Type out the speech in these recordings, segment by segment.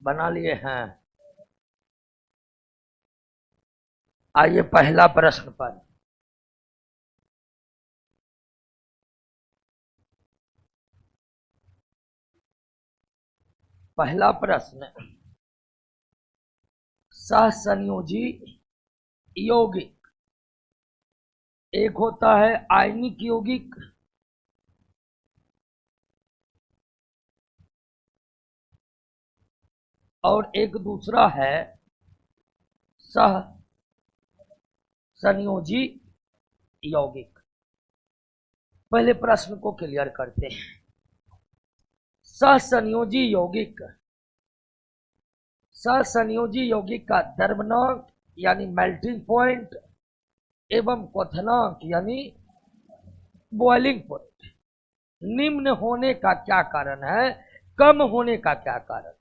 बना लिए हैं। आइए पहला प्रश्न पर। पहला प्रश्न, सहसंयोजी यौगिक, एक होता है आयनिक यौगिक और एक दूसरा है सहसंयोजी यौगिक। पहले प्रश्न को क्लियर करते हैं। सहसंयोजी यौगिक, सहसंयोजी यौगिक का द्रवनांक यानी मेल्टिंग पॉइंट एवं क्वथनांक यानी बॉइलिंग पॉइंट निम्न होने का क्या कारण है, कम होने का क्या कारण है?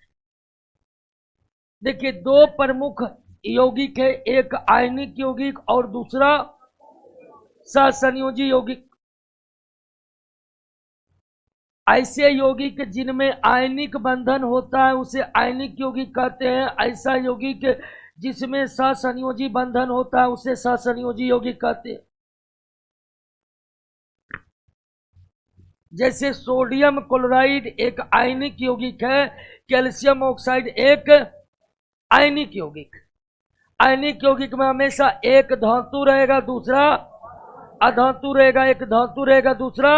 देखिए, दो प्रमुख यौगिक है, एक आयनिक यौगिक और दूसरा सहसंयोजी यौगिक। ऐसे यौगिक जिनमें आयनिक बंधन होता है उसे आयनिक यौगिक कहते हैं। ऐसा यौगिक जिसमें सहसंयोजी बंधन होता है उसे सहसंयोजी यौगिक कहते हैं। जैसे सोडियम क्लोराइड एक आयनिक यौगिक है, कैल्शियम ऑक्साइड एक आयनिक यौगिक। आयनिक यौगिक में हमेशा एक धातु रहेगा, दूसरा अधातु रहेगा, एक धातु रहेगा, दूसरा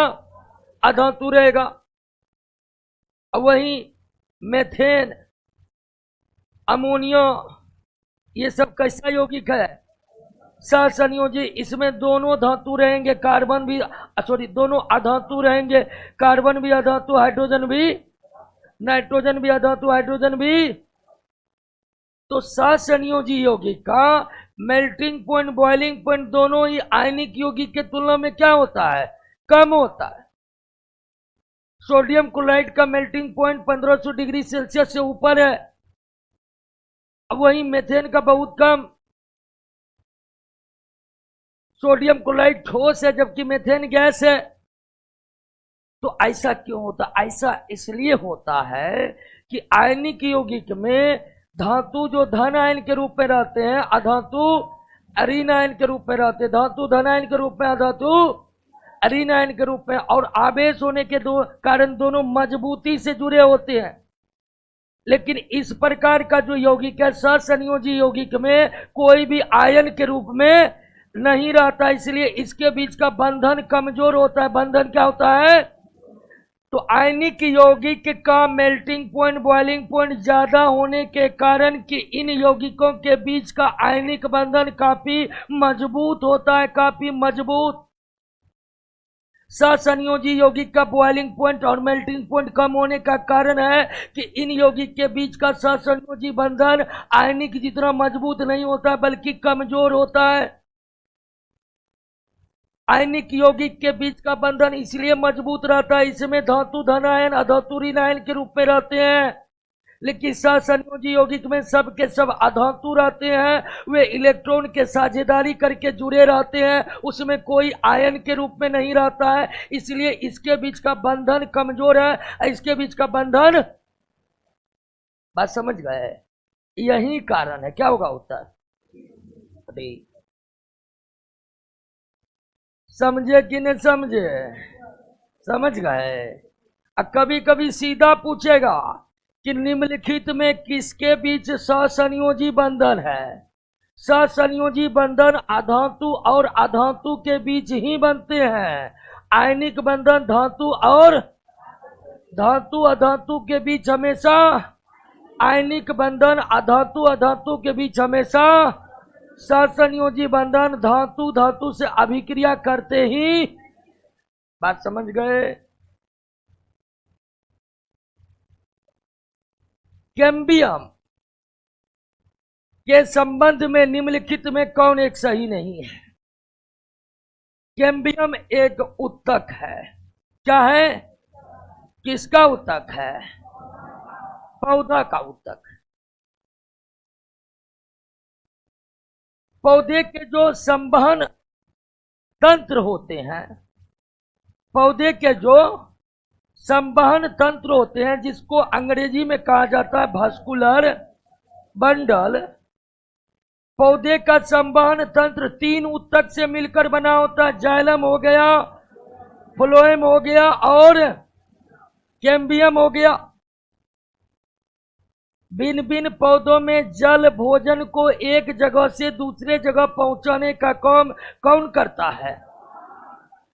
अधातु रहेगा। वही मेथेन, अमोनिया, ये सब कैसा यौगिक है? सहसंयोजी। इसमें दोनों धातु रहेंगे, कार्बन भी दोनों अधातु रहेंगे, कार्बन भी अधातु, हाइड्रोजन भी, नाइट्रोजन भी अधातु, हाइड्रोजन भी। तो सहसंयोजी यौगिक का मेल्टिंग पॉइंट, बॉइलिंग पॉइंट दोनों ही आयनिक यौगिक के तुलना में क्या होता है? कम होता है। सोडियम क्लोराइड का मेल्टिंग पॉइंट 1500 डिग्री सेल्सियस से ऊपर है, अब वही मेथेन का बहुत कम। सोडियम क्लोराइड ठोस है जबकि मेथेन गैस है। तो ऐसा क्यों होता? ऐसा इसलिए होता है कि आयनिक यौगिक में धातु जो धन आयन के रूप में रहते हैं, अधातु ऋण आयन के रूप में रहते हैं। धातु धन आयन के रूप में, अधातु ऋण आयन के रूप में, और आवेश होने के कारण दोनों मजबूती से जुड़े होते हैं। लेकिन इस प्रकार का जो यौगिक है सहसंयोजी यौगिक में कोई भी आयन के रूप में नहीं रहता, इसलिए इसके बीच का बंधन कमजोर होता है। बंधन क्या होता है? तो आयनिक यौगिक का मेल्टिंग पॉइंट, बॉइलिंग पॉइंट ज्यादा होने के कारण कि इन यौगिकों के बीच का आयनिक बंधन काफी मजबूत होता है, काफी मजबूत। सहसंयोजी यौगिक का बॉइलिंग पॉइंट और मेल्टिंग पॉइंट कम होने का कारण है कि इन यौगिक के बीच का सहसंयोजी बंधन आयनिक जितना मजबूत नहीं होता बल्कि कमजोर होता है। आयनिक यौगिक के बीच का बंधन इसलिए मजबूत रहता है, इसमें धातु धन आयन, अधातु ऋण आयन के रूप में रहते हैं। लेकिन सहसंयोजी यौगिक में सब के सब अधातु रहते हैं, वे इलेक्ट्रॉन के साझेदारी करके जुड़े रहते हैं, उसमें कोई आयन के रूप में नहीं रहता है, इसलिए इसके बीच का बंधन कमजोर है। इसके बीच का बंधन, बात समझ गए? यही कारण है। क्या होगा उत्तर? समझे कि नहीं समझे? समझ गए? कभी कभी सीधा पूछेगा कि निम्नलिखित में किसके बीच सहसंयोजी बंधन है? सहसंयोजी बंधन अधातु और अधातु के बीच ही बनते हैं। आयनिक बंधन धातु और धातु अधातु के बीच हमेशा, आयनिक बंधन अधातु अधातु के बीच हमेशा, सहसंयोजी बंधन धातु धातु से अभिक्रिया करते ही। बात समझ गए? कैम्बियम के संबंध में निम्नलिखित में कौन एक सही नहीं है? कैम्बियम एक उत्तक है। क्या है? किसका उत्तक है? पौधा का उत्तक। पौधे के जो संवहन तंत्र होते हैं, पौधे के जो संवहन तंत्र होते हैं, जिसको अंग्रेजी में कहा जाता है भास्कुलर बंडल। पौधे का संवहन तंत्र 3 ऊतक से मिलकर बना होता है। जाइलम हो गया, फ्लोएम हो गया और कैम्बियम हो गया। भिन्न भिन्न पौधों में जल भोजन को एक जगह से दूसरे जगह पहुंचाने का काम कौन करता है?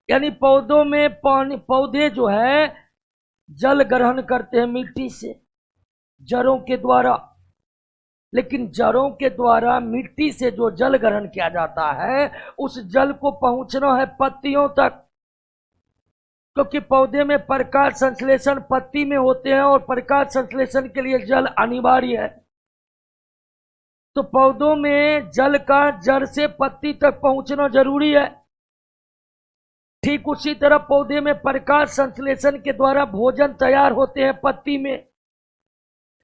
यानी पौधों में पानी, पौधे जो है जल ग्रहण करते हैं मिट्टी से, जड़ों के द्वारा। लेकिन जड़ों के द्वारा मिट्टी से जो जल ग्रहण किया जाता है, उस जल को पहुंचना है पत्तियों तक, क्योंकि पौधे में प्रकाश संश्लेषण पत्ती में होते हैं और प्रकाश संश्लेषण के लिए जल अनिवार्य है। तो पौधों में जल का जड़ से पत्ती तक पहुंचना जरूरी है। ठीक उसी तरह पौधे में प्रकाश संश्लेषण के द्वारा भोजन तैयार होते हैं पत्ती में,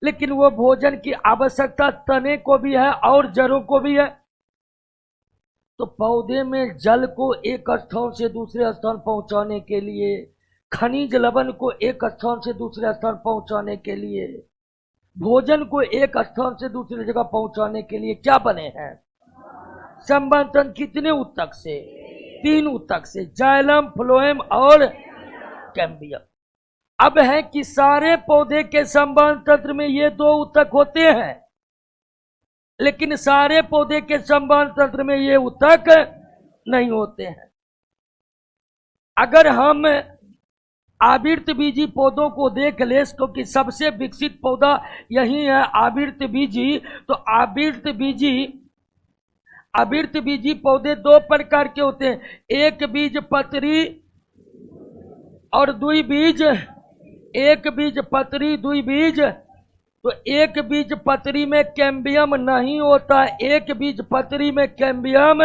लेकिन वो भोजन की आवश्यकता तने को भी है और जड़ों को भी है। तो पौधे में जल को एक स्थान से दूसरे स्थान पहुंचाने के लिए, खनिज लवण को एक स्थान से दूसरे स्थान पहुंचाने के लिए, भोजन को एक स्थान से दूसरी जगह पहुंचाने के लिए क्या बने हैं? संवहन तंत्र। कितने ऊतक से? 3 ऊतक से, जाइलम, फ्लोएम और कैम्बियम। अब है कि सारे पौधे के संवहन तंत्र में ये 2 ऊतक होते हैं, लेकिन सारे पौधे के संवहन तंत्र में ये ऊतक नहीं होते हैं। अगर हम आवृत बीजी पौधों को देख ले, क्योंकि सबसे विकसित पौधा यही है आवृत बीजी, तो आवृत बीजी पौधे 2 प्रकार के होते हैं, एक बीज पत्री और द्विबीज। एक बीज पत्री, द्विबीज। तो एक बीज पत्री में कैम्बियम नहीं होता है, एक बीज पत्री में कैम्बियम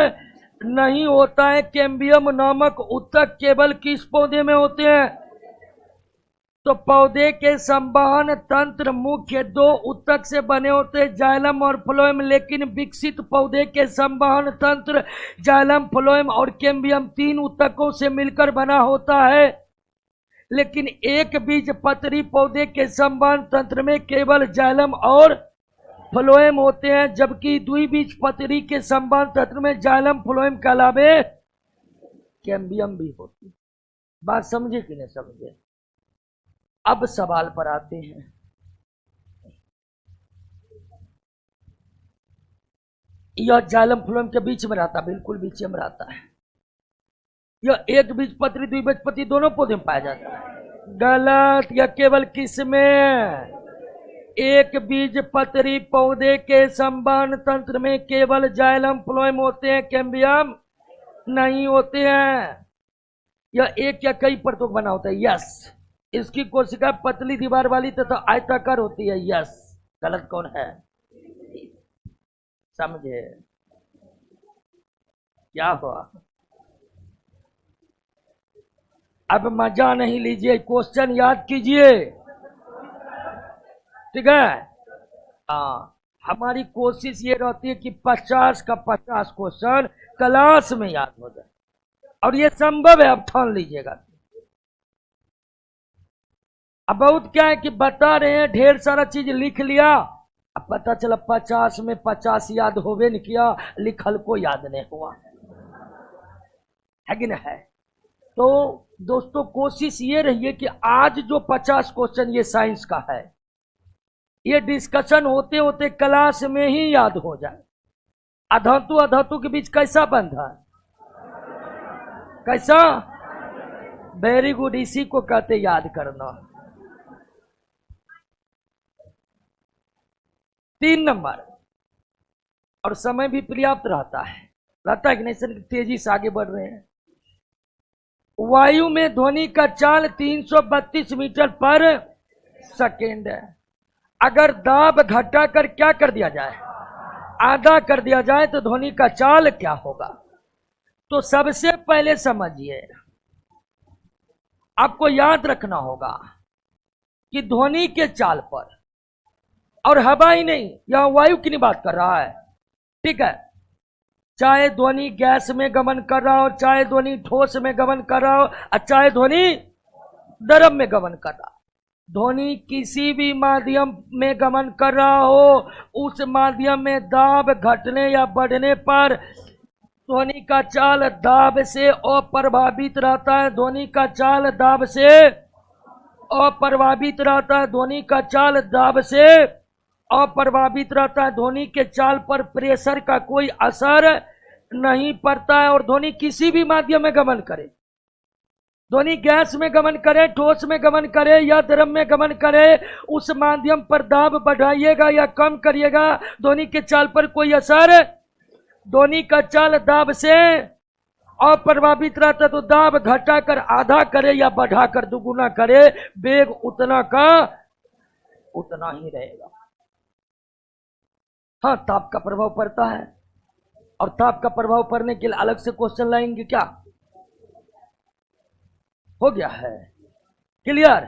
नहीं होता है। कैम्बियम नामक ऊतक केवल किस पौधे में होते हैं? तो पौधे के संवहन तंत्र मुख्य 2 ऊतक से बने होते हैं, जाइलम और फ्लोएम। लेकिन विकसित पौधे के संवहन तंत्र जाइलम, फ्लोएम और कैम्बियम 3 ऊतकों से मिलकर बना होता है। लेकिन एक बीज पत्री पौधे के संवहन तंत्र में केवल जाइलम और फ्लोएम होते हैं, जबकि द्विबीज पत्री के संवहन तंत्र में जाइलम, फ्लोएम के अलावे कैम्बियम भी होती है। बात समझे कि नहीं समझे? अब सवाल पर आते हैं। यह जाइलम फ्लोएम के बीच में रहता, बिल्कुल बीच में रहता है। यह एक बीज पत्री द्विबीज पत्री दोनों पौधे में पाया जाता है। गलत। यह केवल किस में? एक बीज पत्री पौधे के संवहन तंत्र में केवल जाइलम, फ्लोएम होते हैं, कैम्बियम नहीं होते हैं। यह एक या कई परतों का बना होता है। यस। इसकी कोशिका पतली दीवार वाली तथा आयताकार होती है। यस। गलत कौन है? समझे क्या हुआ? अब मजा नहीं लीजिए, क्वेश्चन याद कीजिए, ठीक है? हमारी कोशिश ये रहती है कि 50 का 50 क्वेश्चन क्लास में याद हो जाए, और ये संभव है, अब ठान लीजिएगा। अब बहुत क्या है कि बता रहे हैं, ढेर सारा चीज लिख लिया, अब पता चला 50 में 50 याद होवे नहीं किया, लिखल को याद नहीं हुआ, है कि नहीं है? तो दोस्तों कोशिश ये रही है कि आज जो 50 क्वेश्चन ये साइंस का है, ये डिस्कशन होते होते क्लास में ही याद हो जाए। अधातु अधातु के बीच कैसा बंधा है? कैसा? Very good. इसी को कहते याद करना। 3 नंबर, और समय भी पर्याप्त रहता है कि नहीं? तेजी से आगे बढ़ रहे हैं। वायु में ध्वनि का चाल 332 मीटर पर सेकेंड है। अगर दाब घटाकर क्या कर दिया जाए? आधा कर दिया जाए, तो ध्वनि का चाल क्या होगा? तो सबसे पहले समझिए, आपको याद रखना होगा कि ध्वनि के चाल पर, और हवा ही नहीं, यह वायु की नहीं बात कर रहा है, ठीक है? चाहे ध्वनि गैस में गमन कर रहा हो, चाहे ध्वनि ठोस में गमन कर रहा हो, और चाहे ध्वनि द्रव में गमन कर रहा। ध्वनि किसी भी माध्यम में गमन कर रहा हो, उस माध्यम में दाब घटने या बढ़ने पर ध्वनि का चाल दाब से अप्रभावित रहता है। ध्वनि का चाल दाब से अप्रभावित रहता है। ध्वनि का चाल दाब से अप्रभावित रहता है। ध्वनि के चाल पर प्रेशर का कोई असर नहीं पड़ता है। और ध्वनि किसी भी माध्यम में गमन करे, ध्वनि गैस में गमन करे, ठोस में गमन करे या द्रव में गमन करे, उस माध्यम पर दाब बढ़ाइएगा या कम करिएगा, ध्वनि के चाल पर कोई असर। ध्वनि का चाल दाब से अप्रभावित रहता, तो दाब घटाकर आधा करे या बढ़ाकर दुगुना करे, वेग उतना का उतना ही रहेगा। हाँ, ताप का प्रभाव पड़ता है, और ताप का प्रभाव पड़ने के लिए अलग से क्वेश्चन लाएंगे क्या? हो गया है क्लियर?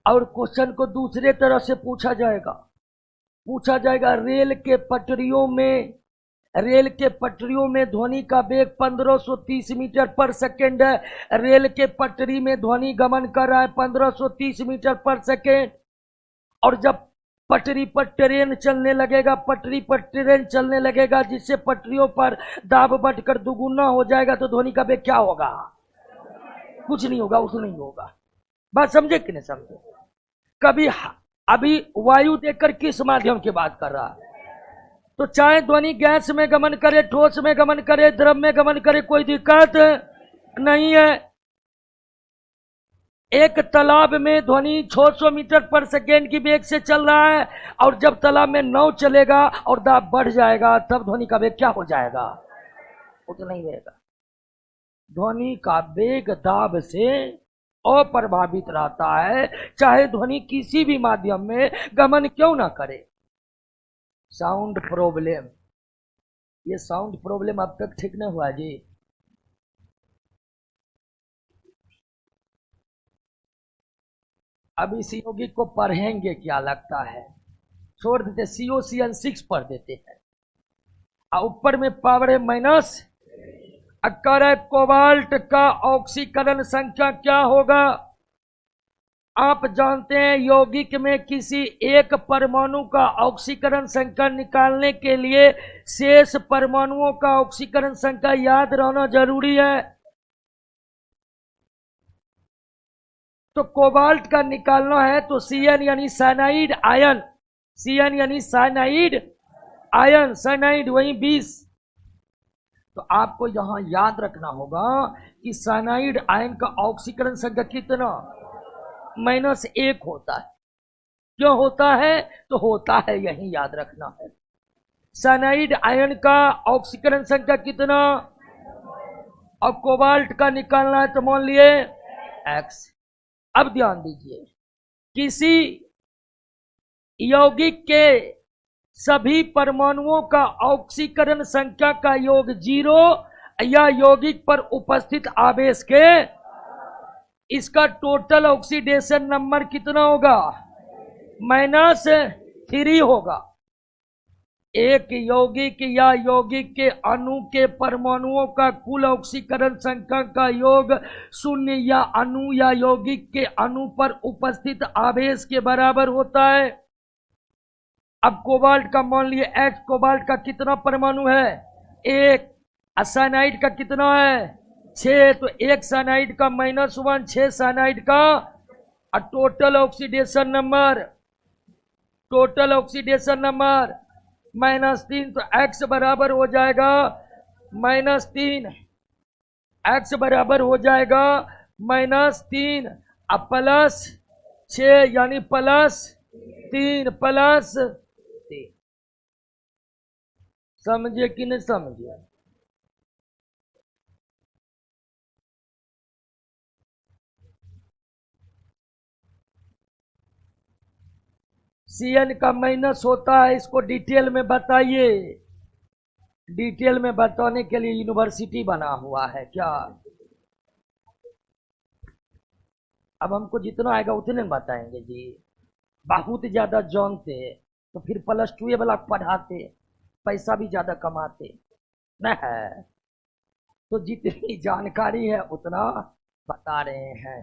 और क्वेश्चन को दूसरे तरह से पूछा जाएगा रेल के पटरियों में ध्वनि का वेग 1530 मीटर पर सेकेंड है। रेल के पटरी में ध्वनि गमन कर रहा है 1530 मीटर पर सेकेंड, और जब पटरी पर ट्रेन चलने लगेगा, जिससे पटरियों पर दाब बढ़कर दुगुना हो जाएगा, तो ध्वनि का वेग क्या होगा? कुछ नहीं होगा, उस नहीं होगा। बात समझे कि नहीं समझे? कभी अभी वायु देखकर किस माध्यम की बात कर रहा है? तो चाहे ध्वनि गैस में गमन करे, ठोस में गमन करे, द्रव में गमन करे, कोई दिक्कत नहीं है। एक तालाब में ध्वनि 600 मीटर पर सेकेंड की वेग से चल रहा है, और जब तालाब में नाव चलेगा और दाब बढ़ जाएगा, तब ध्वनि का वेग क्या हो जाएगा? उतना ही रहेगा। ध्वनि का वेग दाब से अप्रभावित रहता है, चाहे ध्वनि किसी भी माध्यम में गमन क्यों ना करे। साउंड प्रॉब्लम, ये साउंड प्रॉब्लम अब तक ठीक नहीं हुआ जी। अब इस यौगिक को पढ़ेंगे क्या लगता है? छोड़ देते, COCN6 पढ़ देते हैं। और ऊपर में पावर है माइनस। अगर कोबाल्ट का ऑक्सीकरण संख्या क्या होगा? आप जानते हैं यौगिक में किसी एक परमाणु का ऑक्सीकरण संख्या निकालने के लिए शेष परमाणुओं का ऑक्सीकरण संख्या याद रहना जरूरी है। तो कोबाल्ट का निकालना है तो CN यानी साइनाइड आयन, CN यानी साइनाइड आयन, साइनाइड वही 20। तो आपको यहां याद रखना होगा कि साइनाइड आयन का ऑक्सीकरण संख्या कितना? -1 होता है। क्यों होता है? तो होता है, यही याद रखना है। साइनाइड आयन का ऑक्सीकरण संख्या कितना? और कोबाल्ट का निकालना है तो मान लिए X। अब ध्यान दीजिए, किसी यौगिक के सभी परमाणुओं का ऑक्सीकरण संख्या का योग 0 या यौगिक पर उपस्थित आवेश के, इसका टोटल ऑक्सीडेशन नंबर कितना होगा? -3 होगा। एक यौगिक या यौगिक के अणु के परमाणुओं का कुल ऑक्सीकरण संख्या का योग 0 या अणु या यौगिक के अणु पर उपस्थित आवेश के बराबर होता है। अब कोबाल्ट का मान लिए X, कोबाल्ट का कितना परमाणु है? 1। साइनाइड का कितना है? 6। तो 1 साइनाइड का -1, 6 साइनाइड का, और टोटल ऑक्सीडेशन नंबर -3। तो X बराबर हो जाएगा -3, X बराबर हो जाएगा -3 अब +6 यानी +3 +3। समझे कि नहीं समझे? CN का माइनस होता है, इसको डिटेल में बताइए। डिटेल में बताने के लिए यूनिवर्सिटी बना हुआ है क्या? अब हमको जितना आएगा उतने बताएंगे जी। बहुत ज्यादा जानते तो फिर +2 वाला पढ़ाते, पैसा भी ज्यादा कमाते न है। तो जितनी जानकारी है उतना बता रहे हैं।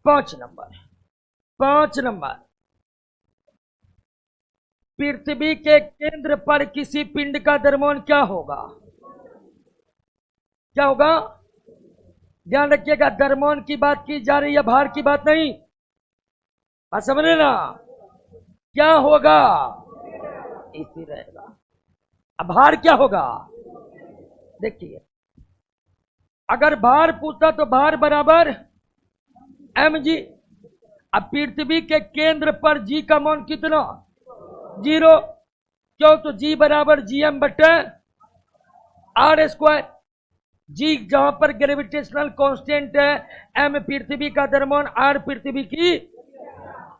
5 नंबर, 5 नंबर, पृथ्वी के केंद्र पर किसी पिंड का द्रव्यमान क्या होगा? क्या होगा? ध्यान रखिएगा, द्रव्यमान की बात की जा रही है, भार की बात नहीं। समझ रहे ना? क्या होगा? इसी रहेगा। अब भार क्या होगा? देखिए, अगर भार पूछता तो भार बराबर mg। अब पृथ्वी के केंद्र पर g का मान कितना? 0। क्यों? तो g बराबर gm बटे r स्क्वायर। जी जहां पर ग्रेविटेशनल कांस्टेंट है, m पृथ्वी का द्रव्यमान, r पृथ्वी की,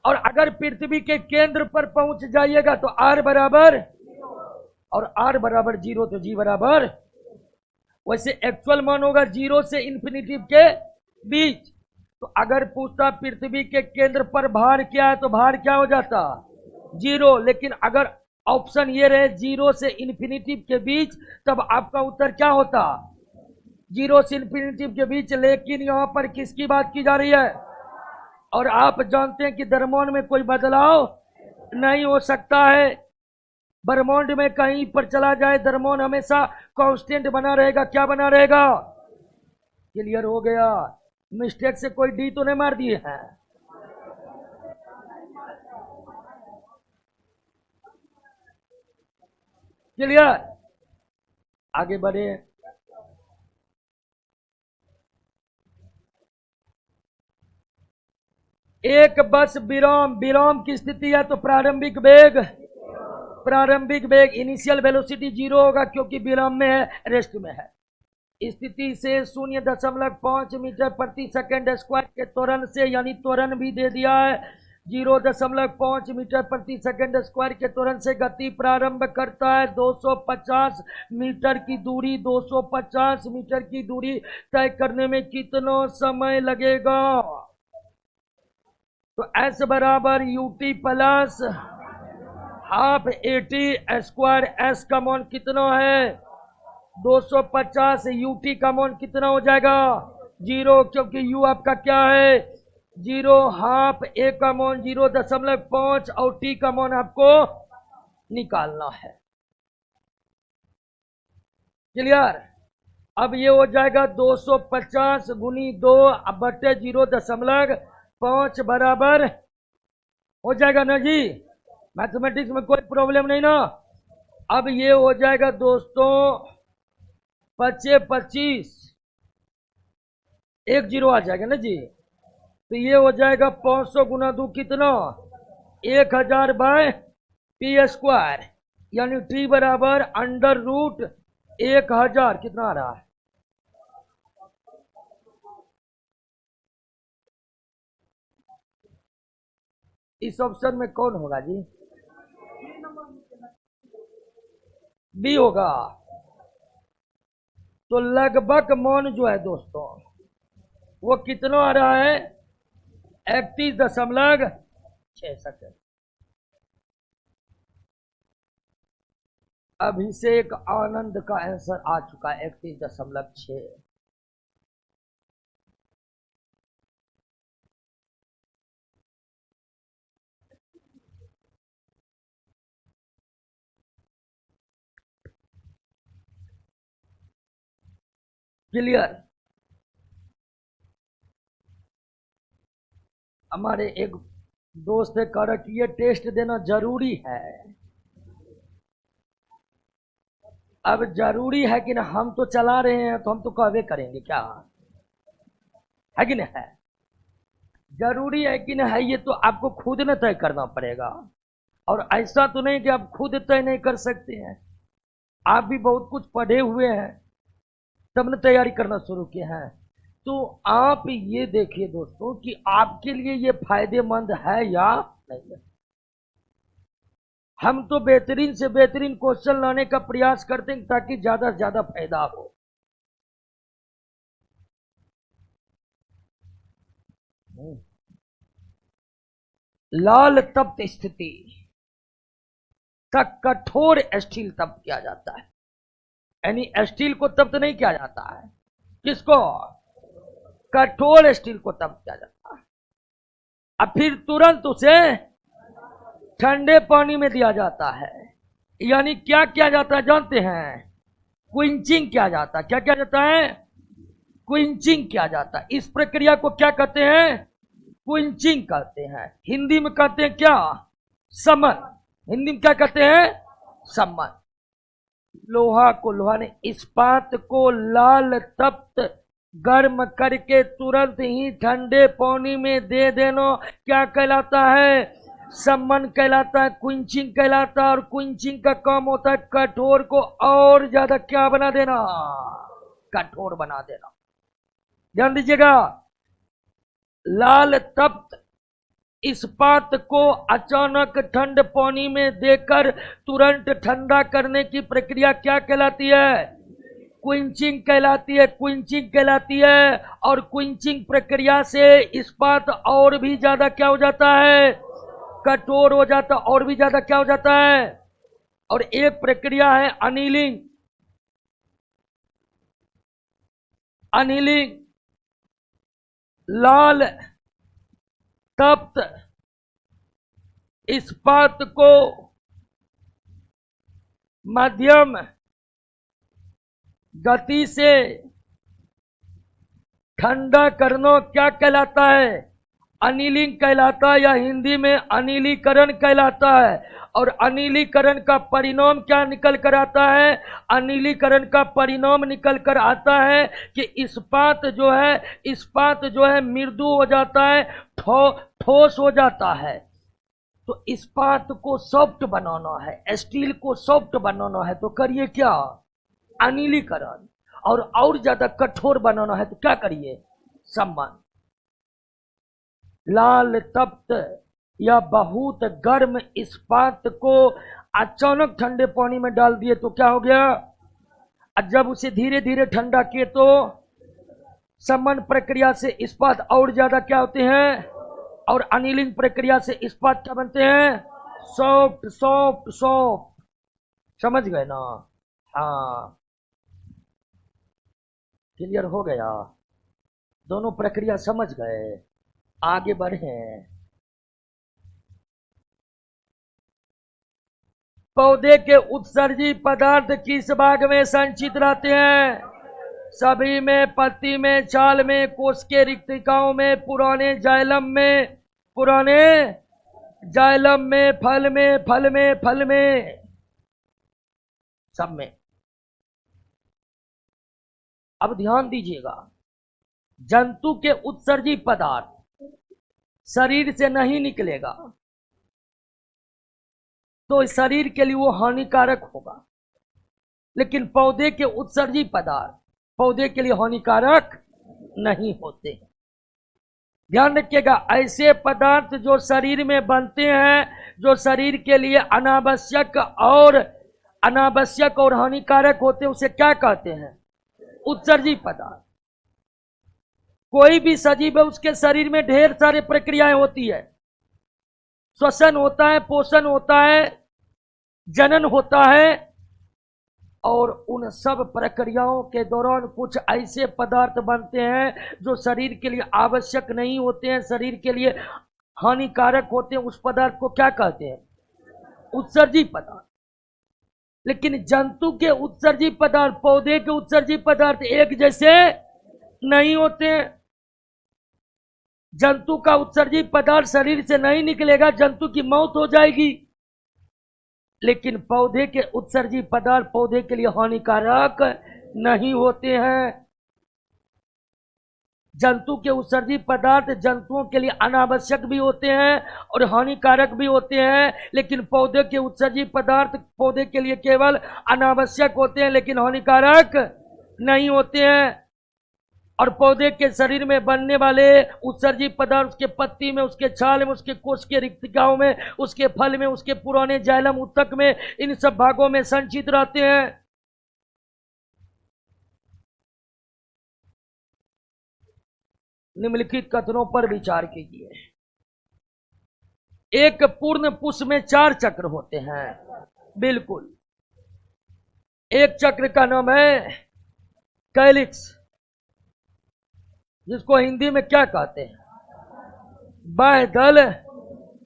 और अगर पृथ्वी के केंद्र पर पहुंच जाइएगा तो r बराबर, और r बराबर 0 तो g बराबर। वैसे एक्चुअल मान होगा 0 से इंफिनिटी के बीच। तो अगर पूछता पृथ्वी के केंद्र पर भार क्या है तो भार क्या हो जाता? 0। लेकिन अगर ऑप्शन ये रहे 0 से इंफिनिटी के बीच, तब आपका उत्तर क्या होता? 0 से इंफिनिटी के बीच। लेकिन यहां पर किसकी बात की जा रही है? और आप जानते हैं कि द्रव्यमान में कोई बदलाव नहीं हो सकता है। ब्रह्मांड में कहीं पर चला जाए, द्रव्यमान हमेशा कांस्टेंट बना रहेगा। क्या बना रहेगा? क्लियर हो गया? मिस्टेक से कोई डी तो नहीं मार दिए हैं? क्लियर? आगे बढ़े। एक बस विराम की स्थिति है तो प्रारंभिक वेग, इनिशियल वेलोसिटी 0 होगा क्योंकि विराम में है, रेस्ट में है। स्थिति से 0.5 मीटर प्रति सेकंड स्क्वायर के त्वरण से, यानी त्वरण भी दे दिया है, 0.5 मीटर प्रति सेकंड स्क्वायर के त्वरण से गति प्रारंभ करता है। 250 मीटर की दूरी, 250 मीटर की दूरी तय करने में कितना समय लगेगा? तो S बराबर UT plus half AT square. S का मान कितना है? 250। UT का मान कितना हो जाएगा? 0, क्योंकि U आपका क्या है? 0। हाफ A का मान 0.5 और T का मान आपको निकालना है। क्लियर? अब ये हो जाएगा 250 गुनी 2 बटे 0.5 बराबर हो जाएगा ना जी? मैथमेटिक्स में कोई प्रॉब्लम नहीं ना? अब ये हो जाएगा दोस्तों 25, 1 0 आ जाएगा ना जी? तो ये हो जाएगा 500 गुना 2 कितना? 1000 बाय पी स्क्वायर, यानी टी बराबर अंडर रूट 1000। कितना आ रहा है? इस ऑप्शन में कौन होगा जी? बी होगा। तो लगभग मान जो है दोस्तों वो कितना आ रहा है? 31.6 सेकंड। अभिषेक आनंद का आंसर आ चुका है 31.6। क्लियर? हमारे एक दोस्त ने कहा कि ये टेस्ट देना जरूरी है। अब जरूरी है कि ना, हम तो चला रहे हैं तो हम तो कहवे करेंगे, क्या है कि नहीं है? जरूरी है कि नहीं है, ये तो आपको खुद न तय करना पड़ेगा। और ऐसा तो नहीं कि आप खुद तय नहीं कर सकते हैं। आप भी बहुत कुछ पढ़े हुए हैं, तब न तैयारी करना शुरू किए हैं। तो आप ये देखिए दोस्तों कि आपके लिए ये फायदेमंद है या नहीं है। हम तो बेहतरीन से बेहतरीन क्वेश्चन लाने का प्रयास करते हैं ताकि ज्यादा से ज्यादा फायदा हो। लाल तप्त स्थिति तक कठोर स्टील तप्त किया जाता है, यानी स्टील को तप्त नहीं किया जाता है। किसको? कठोर स्टील को तप्त किया जाता है। अब फिर तुरंत उसे ठंडे पानी में दिया जाता है। यानी क्या किया जाता है जानते हैं? क्विंचिंग किया जाता है। क्या किया जाता है? क्विंचिंग किया जाता है। इस प्रक्रिया को क्या कहते हैं? क्विंचिंग कहते हैं। हिंदी में कहते हैं क्या? समन। हिंदी में क्या कहते हैं? समन। लोहा ने इस्पात को लाल तप्त गर्म करके तुरंत ही ठंडे पानी में दे देना क्या कहलाता है? समन कहलाता है, क्विंचिंग कहलाता है। और क्विंचिंग का काम होता है कठोर को और ज्यादा क्या बना देना? कठोर बना देना। ध्यान दीजिएगा, लाल तप्त इस्पात को अचानक ठंड पानी में देकर तुरंत ठंडा करने की प्रक्रिया क्या कहलाती है? क्विंचिंग कहलाती है। क्विंचिंग कहलाती है। और क्विंचिंग प्रक्रिया से इस्पात और भी ज्यादा क्या हो जाता है? कठोर हो जाता, और भी ज्यादा क्या हो जाता है? और एक प्रक्रिया है अनिलिंग। अनिलिंग लाल तप्त इस्पात को मध्यम गति से ठंडा करना क्या कहलाता है? अनिलिंग कहलाता है, या हिंदी में अनिलीकरण कहलाता है। और अनिलीकरण का परिणाम क्या निकल कर आता है? अनिलीकरण का परिणाम निकल कर आता है कि इस्पात जो है मृदु हो जाता है, ठोस हो जाता है। तो इस्पात को सॉफ्ट बनाना है, स्टील को सॉफ्ट बनाना है, तो करिए क्या? अनिलीकरण। और ज्यादा कठोर बनाना है तो क्या करिए? समन। लाल तप्त या बहुत गर्म इस्पात को अचानक ठंडे पानी में डाल दिए तो क्या हो गया? जब उसे धीरे धीरे ठंडा किए तो समन प्रक्रिया से इस्पात और ज्यादा क्या होते हैं? और अनिलिंग प्रक्रिया से इस्पात क्या बनते हैं? Soft soft soft. समझ गए ना? हाँ, क्लियर हो गया? दोनों प्रक्रिया समझ गए? आगे बढ़े। पौधे के उत्सर्जी पदार्थ किस भाग में संचित रहते हैं? सभी में, पत्ती में, छाल में, कोश के रिक्तिकाओं में, पुराने जाइलम में, फल में, सब में। अब ध्यान दीजिएगा, जंतु के उत्सर्जी पदार्थ शरीर से नहीं निकलेगा तो शरीर के लिए वो हानिकारक होगा, लेकिन पौधे के उत्सर्जी पदार्थ पौधे के लिए हानिकारक नहीं होते। ध्यान रखिएगा, ऐसे पदार्थ जो शरीर में बनते हैं, जो शरीर के लिए अनावश्यक और हानिकारक होते हैं, उसे क्या कहते हैं? उत्सर्जी पदार्थ। कोई भी सजीव है, उसके शरीर में ढेर सारे प्रक्रियाएं होती है। श्वसन होता है, पोषण होता है, जनन होता है। और उन सब प्रक्रियाओं के दौरान कुछ ऐसे पदार्थ बनते हैं जो शरीर के लिए आवश्यक नहीं होते हैं, शरीर के लिए हानिकारक होते हैं। उस पदार्थ को क्या कहते हैं? उत्सर्जी पदार्थ। लेकिन जंतु के उत्सर्जी पदार्थ, पौधे के उत्सर्जी पदार्थ एक जैसे नहीं होते हैं। जंतु का उत्सर्जी पदार्थ शरीर से नहीं निकलेगा, जंतु की मौत हो जाएगी। लेकिन पौधे के उत्सर्जी पदार्थ पौधे के लिए हानिकारक नहीं होते हैं। जंतु के उत्सर्जी पदार्थ जंतुओं के लिए अनावश्यक भी होते हैं और हानिकारक भी होते हैं, लेकिन पौधे के उत्सर्जी पदार्थ पौधे के लिए केवल अनावश्यक होते हैं, लेकिन हानिकारक नहीं होते हैं। और पौधे के शरीर में बनने वाले उत्सर्जी पदार्थ उसके पत्ती में, उसके छाल में, उसके कोश के रिक्तिकाओं में, उसके फल में, उसके पुराने जाइलम ऊतक में, इन सब भागों में संचित रहते हैं। निम्नलिखित कथनों पर विचार कीजिए। एक पूर्ण पुष्प में 4 चक्र होते हैं। बिल्कुल। एक चक्र का नाम है कैलिक्स, जिसको हिंदी में क्या कहते हैं? बाह्य दल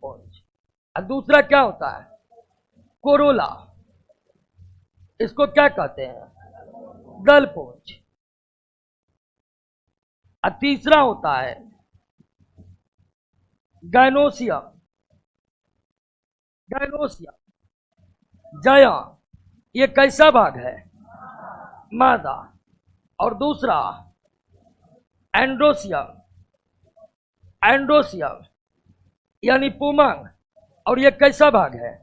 पुंज। और दूसरा क्या होता है? कोरोला। इसको क्या कहते हैं? दल पुंज। और तीसरा होता है गाइनोसियम। गाइनोसियम जया, ये कैसा भाग है? मादा। और दूसरा एंड्रोसियम। एंड्रोसियम यानी पुमंग, और ये कैसा भाग है?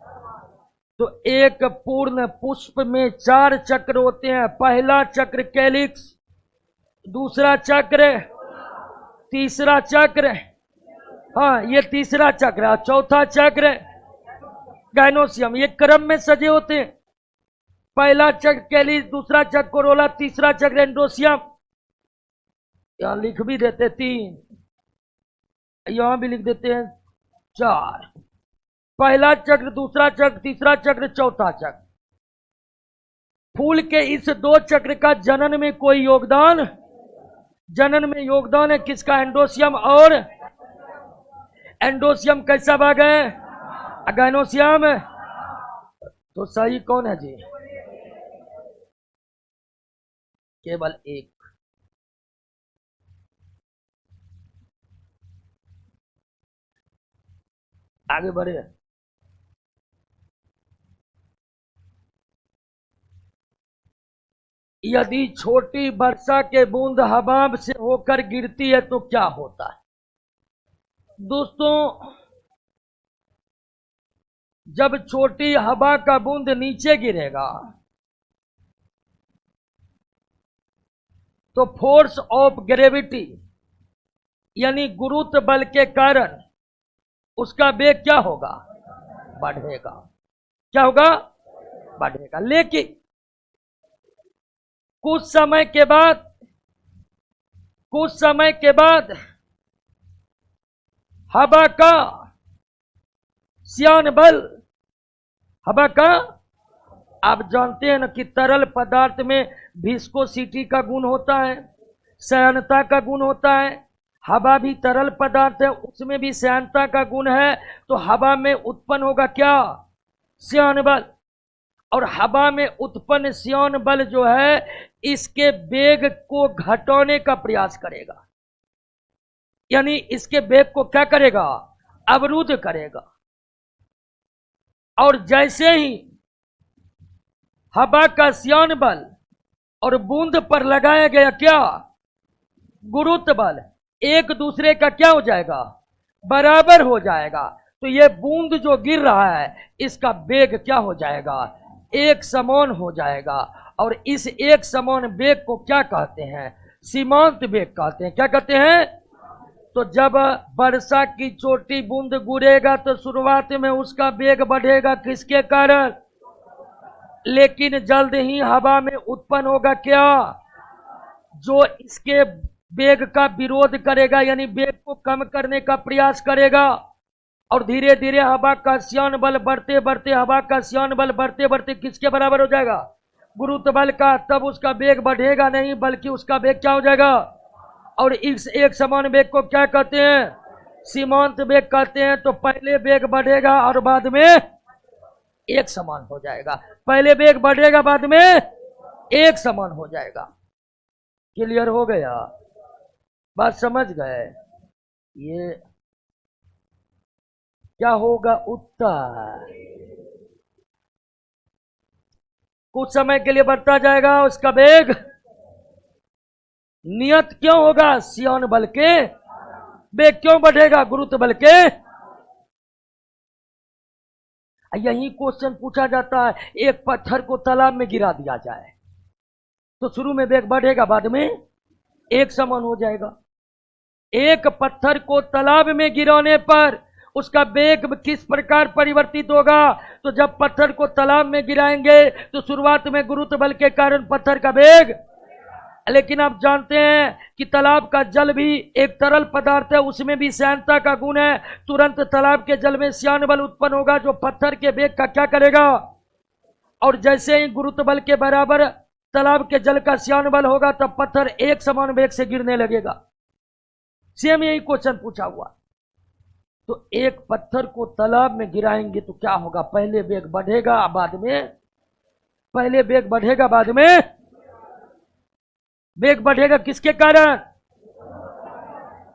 तो एक पूर्ण पुष्प में 4 चक्र होते हैं। पहला चक्र कैलिक्स, दूसरा चक्र, तीसरा चक्र, हाँ ये तीसरा चक्र, चौथा चक्र गाइनोसियम। ये क्रम में सजे होते हैं। पहला चक्र कैलिक्स, दूसरा चक्र कोरोला, तीसरा चक्र एंड्रोसियम। यहां लिख भी देते 3, यहां भी लिख देते हैं 4। पहला चक्र, दूसरा चक्र, तीसरा चक्र, चौथा चक्र। फूल के इस 2 चक्र का जनन में कोई योगदान, जनन में योगदान है किसका? एंडोसियम। और एंडोसियम कैसा भाग है? गाइनोसियम। तो सही कौन है जी? केवल एक। आगे बढ़े। यदि छोटी वर्षा के बूंद हवा से होकर गिरती है तो क्या होता है? दोस्तों, जब छोटी हवा का बूंद नीचे गिरेगा तो फोर्स ऑफ ग्रेविटी यानी गुरुत्व बल के कारण उसका वेग क्या होगा? बढ़ेगा। क्या होगा? बढ़ेगा। लेकिन कुछ समय के बाद हवा का श्यान बल, हवा का, आप जानते हैं ना कि तरल पदार्थ में विस्कोसिटी का गुण होता है, श्यानता का गुण होता है। हवा भी तरल पदार्थ है, उसमें भी श्यानता का गुण है। तो हवा में उत्पन्न होगा क्या? श्यान बल। और हवा में उत्पन्न श्यान बल जो है इसके वेग को घटाने का प्रयास करेगा, यानी इसके वेग को क्या करेगा? अवरुद्ध करेगा। और जैसे ही हवा का श्यान बल और बूंद पर लगाया गया क्या? गुरुत्व बल, एक दूसरे का क्या हो जाएगा? बराबर हो जाएगा। तो ये बूंद जो गिर रहा है इसका वेग क्या हो जाएगा? एक समान हो जाएगा। और इस एक समान वेग को क्या कहते हैं? सीमांत वेग कहते हैं। क्या कहते हैं? तो जब वर्षा की छोटी बूंद गिरेगा तो शुरुआत में उसका वेग बढ़ेगा, किसके कारण? लेकिन जल्द ही हवा में उत्पन्न होगा क्या? जो इसके वेग का विरोध करेगा, यानी वेग को कम करने का प्रयास करेगा। और धीरे धीरे हवा का श्यान बल बढ़ते बढ़ते, हवा का श्यान बल बढ़ते बढ़ते किसके बराबर हो जाएगा? गुरुत्व बल का। तब उसका वेग बढ़ेगा नहीं, बल्कि उसका वेग क्या हो जाएगा? और इस एक समान वेग को क्या कहते हैं? सीमांत वेग कहते हैं। तो पहले वेग बढ़ेगा और बाद में एक समान हो जाएगा। पहले वेग बढ़ेगा, बाद में एक समान हो जाएगा। क्लियर हो गया? बात समझ गए? ये क्या होगा? उत्तर कुछ समय के लिए बढ़ता जाएगा, उसका वेग नियत क्यों होगा? श्यान बल के। वेग क्यों बढ़ेगा? गुरुत्व बल के। यही क्वेश्चन पूछा जाता है, एक पत्थर को तालाब में गिरा दिया जाए तो शुरू में वेग बढ़ेगा, बाद में एक समान हो जाएगा। एक पत्थर को तालाब में गिराने पर उसका वेग किस प्रकार परिवर्तित होगा? तो जब पत्थर को तालाब में गिराएंगे तो शुरुआत में गुरुत्व बल के कारण पत्थर का वेग, लेकिन आप जानते हैं कि तालाब का जल भी एक तरल पदार्थ है, उसमें भी श्यानता का गुण है। तुरंत तालाब के जल में श्यान बल उत्पन्न होगा जो पत्थर के वेग का क्या करेगा? और जैसे ही गुरुत्व बल के बराबर तालाब के जल का श्यान बल होगा तब पत्थर एक समान वेग से गिरने लगेगा। सेम यही क्वेश्चन पूछा हुआ। तो एक पत्थर को तालाब में गिराएंगे तो क्या होगा? पहले वेग बढ़ेगा, बाद में पहले वेग बढ़ेगा, बाद में वेग बढ़ेगा किसके कारण?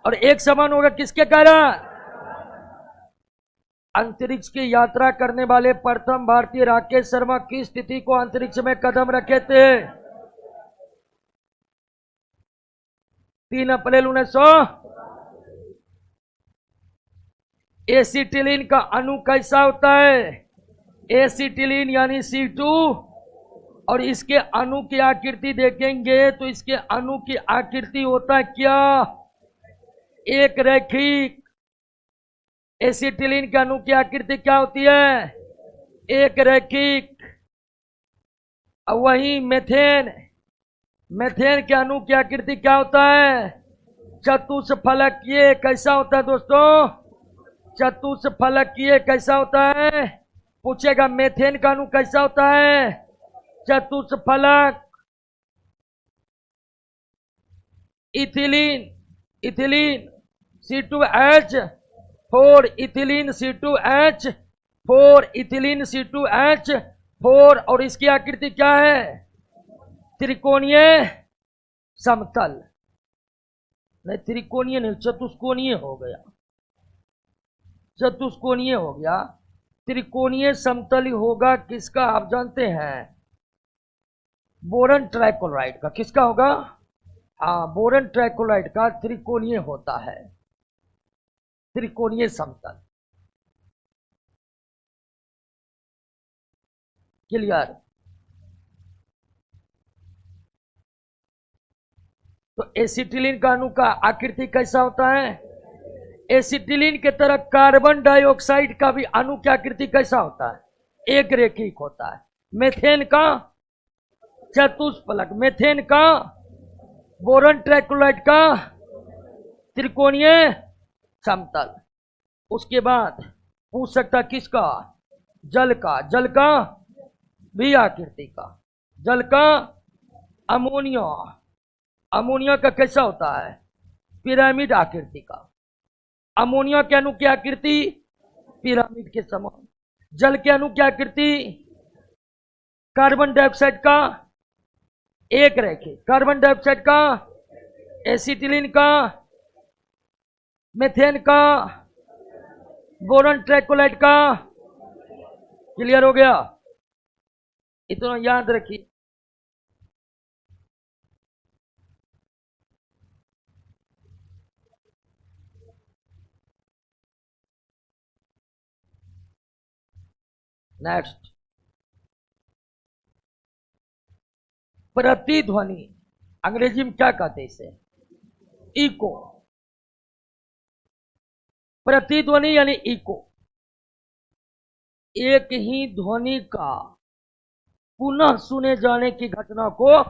और एक समान होगा किसके कारण? अंतरिक्ष की यात्रा करने वाले प्रथम भारतीय राकेश शर्मा की स्थिति को अंतरिक्ष में कदम रखे थे 3 अप्रैल 1900। एसिटिलीन का अणु कैसा होता है? एसिटिलीन यानी C2, और इसके अणु की आकृति देखेंगे तो इसके अणु की आकृति होता है क्या? एक रैखिक। एसिटिलीन के अणु की आकृति क्या होती है? एक रैखिक। वही मेथेन, मेथेन के अणु की आकृति क्या होता है? चतुष्फलकीय। कैसा होता है दोस्तों? चतुष्फलकीय। कैसा होता है? पूछेगा मेथेन का अणु कैसा होता है? चतुष्फलक। Ethylene, ethylene C2H4, ethylene C2H4, ethylene C2H4, और इसकी आकृति क्या है? त्रिकोणीय समतल। नहीं त्रिकोणीय नहीं, चतुष्कोणीय हो गया, चतुष्कोणीय हो गया। त्रिकोणीय समतल होगा किसका आप जानते हैं? बोरन ट्राइक्लोराइड का। किसका होगा? हाँ, बोरन ट्राइक्लोराइड का त्रिकोणीय होता है, त्रिकोणीय समतल। क्लियर? तो एसिटिलीन का अणु का आकृति कैसा होता है? एसिटिलीन के तरह कार्बन डाइऑक्साइड का भी अणु की आकृति कैसा होता है? एक रेखिक होता है। मेथेन का चतुष्फलक, मेथेन का, बोरन ट्राइक्लोराइड का त्रिकोणीय समतल। उसके बाद पूछ सकता किसका? जल का, जल का भी आकृति का। जल का अमोनिया, अमोनिया का कैसा होता है? पिरामिड आकृति का। अमोनिया के अणु की आकृति पिरामिड के समान। जल के अणु की आकृति कार्बन डाइऑक्साइड का एक रेखिक, कार्बन डाइऑक्साइड का, एसिटिलीन का, मेथेन का, बोरन ट्राइक्लोराइड का। क्लियर हो गया? इतना याद रखिए। नेक्स्ट, प्रतिध्वनि अंग्रेजी में क्या कहते हैं इसे? इको। प्रतिध्वनि यानी इको। एक ही ध्वनि का पुनः सुने जाने की घटना को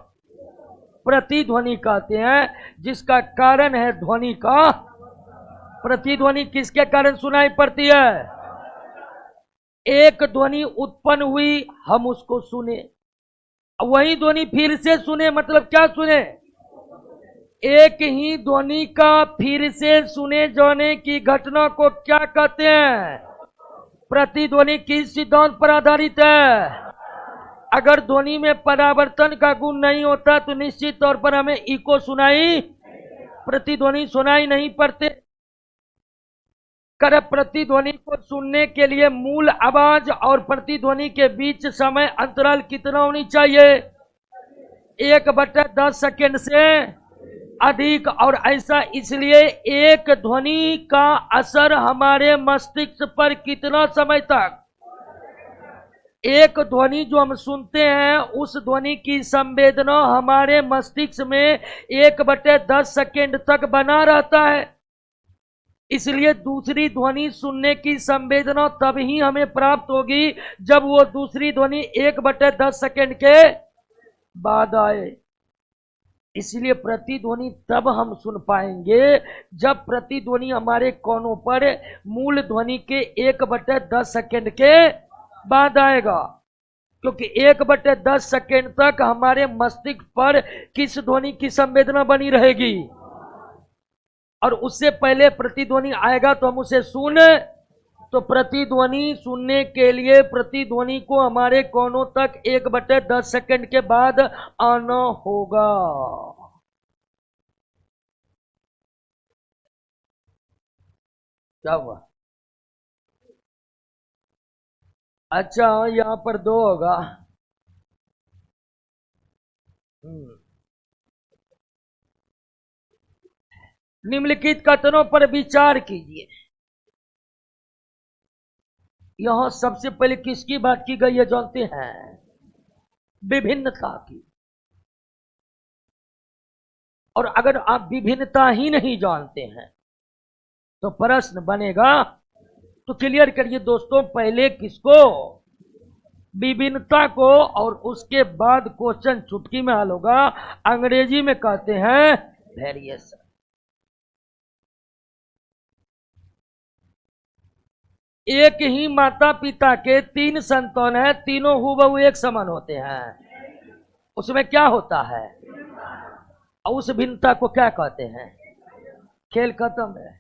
प्रतिध्वनि कहते हैं, जिसका कारण है ध्वनि का। प्रतिध्वनि किसके कारण सुनाई पड़ती है? एक ध्वनि उत्पन्न हुई, हम उसको सुने, वही ध्वनि फिर से सुने, मतलब क्या सुने? एक ही ध्वनि का फिर से सुने जाने की घटना को क्या कहते हैं? प्रतिध्वनि किस सिद्धांत पर आधारित है? अगर ध्वनि में परावर्तन का गुण नहीं होता तो निश्चित तौर पर हमें इको सुनाई, प्रतिध्वनि सुनाई नहीं पड़ते। कर प्रतिध्वनि को सुनने के लिए मूल आवाज और प्रतिध्वनि के बीच समय अंतराल कितना होनी चाहिए? 1/10 सेकेंड से अधिक। और ऐसा इसलिए एक ध्वनि का असर हमारे मस्तिष्क पर कितना समय तक? एक ध्वनि जो हम सुनते हैं उस ध्वनि की संवेदना हमारे मस्तिष्क में 1/10 सेकेंड तक बना रहता है। इसलिए दूसरी ध्वनि सुनने की संवेदना तभी हमें प्राप्त होगी जब वो दूसरी ध्वनि 1/10 सेकेंड के बाद आए। इसलिए प्रतिध्वनि तब हम सुन पाएंगे जब प्रतिध्वनि हमारे कानों पर मूल ध्वनि के 1/10 सेकेंड के बाद आएगा, क्योंकि 1/10 सेकेंड तक हमारे मस्तिष्क पर किस ध्वनि की संवेदना बनी रहेगी? और उससे पहले प्रतिध्वनि आएगा तो हम उसे सुन, तो प्रतिध्वनि सुनने के लिए प्रतिध्वनि को हमारे कोनों तक 1/10 सेकंड के बाद आना होगा। क्या हुआ? अच्छा, यहां पर 2 होगा। निम्नलिखित कथनों पर विचार कीजिए। यहां सबसे पहले किसकी बात की गई है जानते हैं? विभिन्नता की। और अगर आप विभिन्नता ही नहीं जानते हैं तो प्रश्न बनेगा, तो क्लियर करिए दोस्तों, पहले किसको? विभिन्नता को, और उसके बाद क्वेश्चन चुटकी में हल होगा। अंग्रेजी में कहते हैं वेरिएशन। एक ही माता पिता के 3 संतान है, तीनों हूबहू एक समान होते हैं, उसमें क्या होता है? और उस भिन्नता को क्या कहते हैं? खेल खत्म है।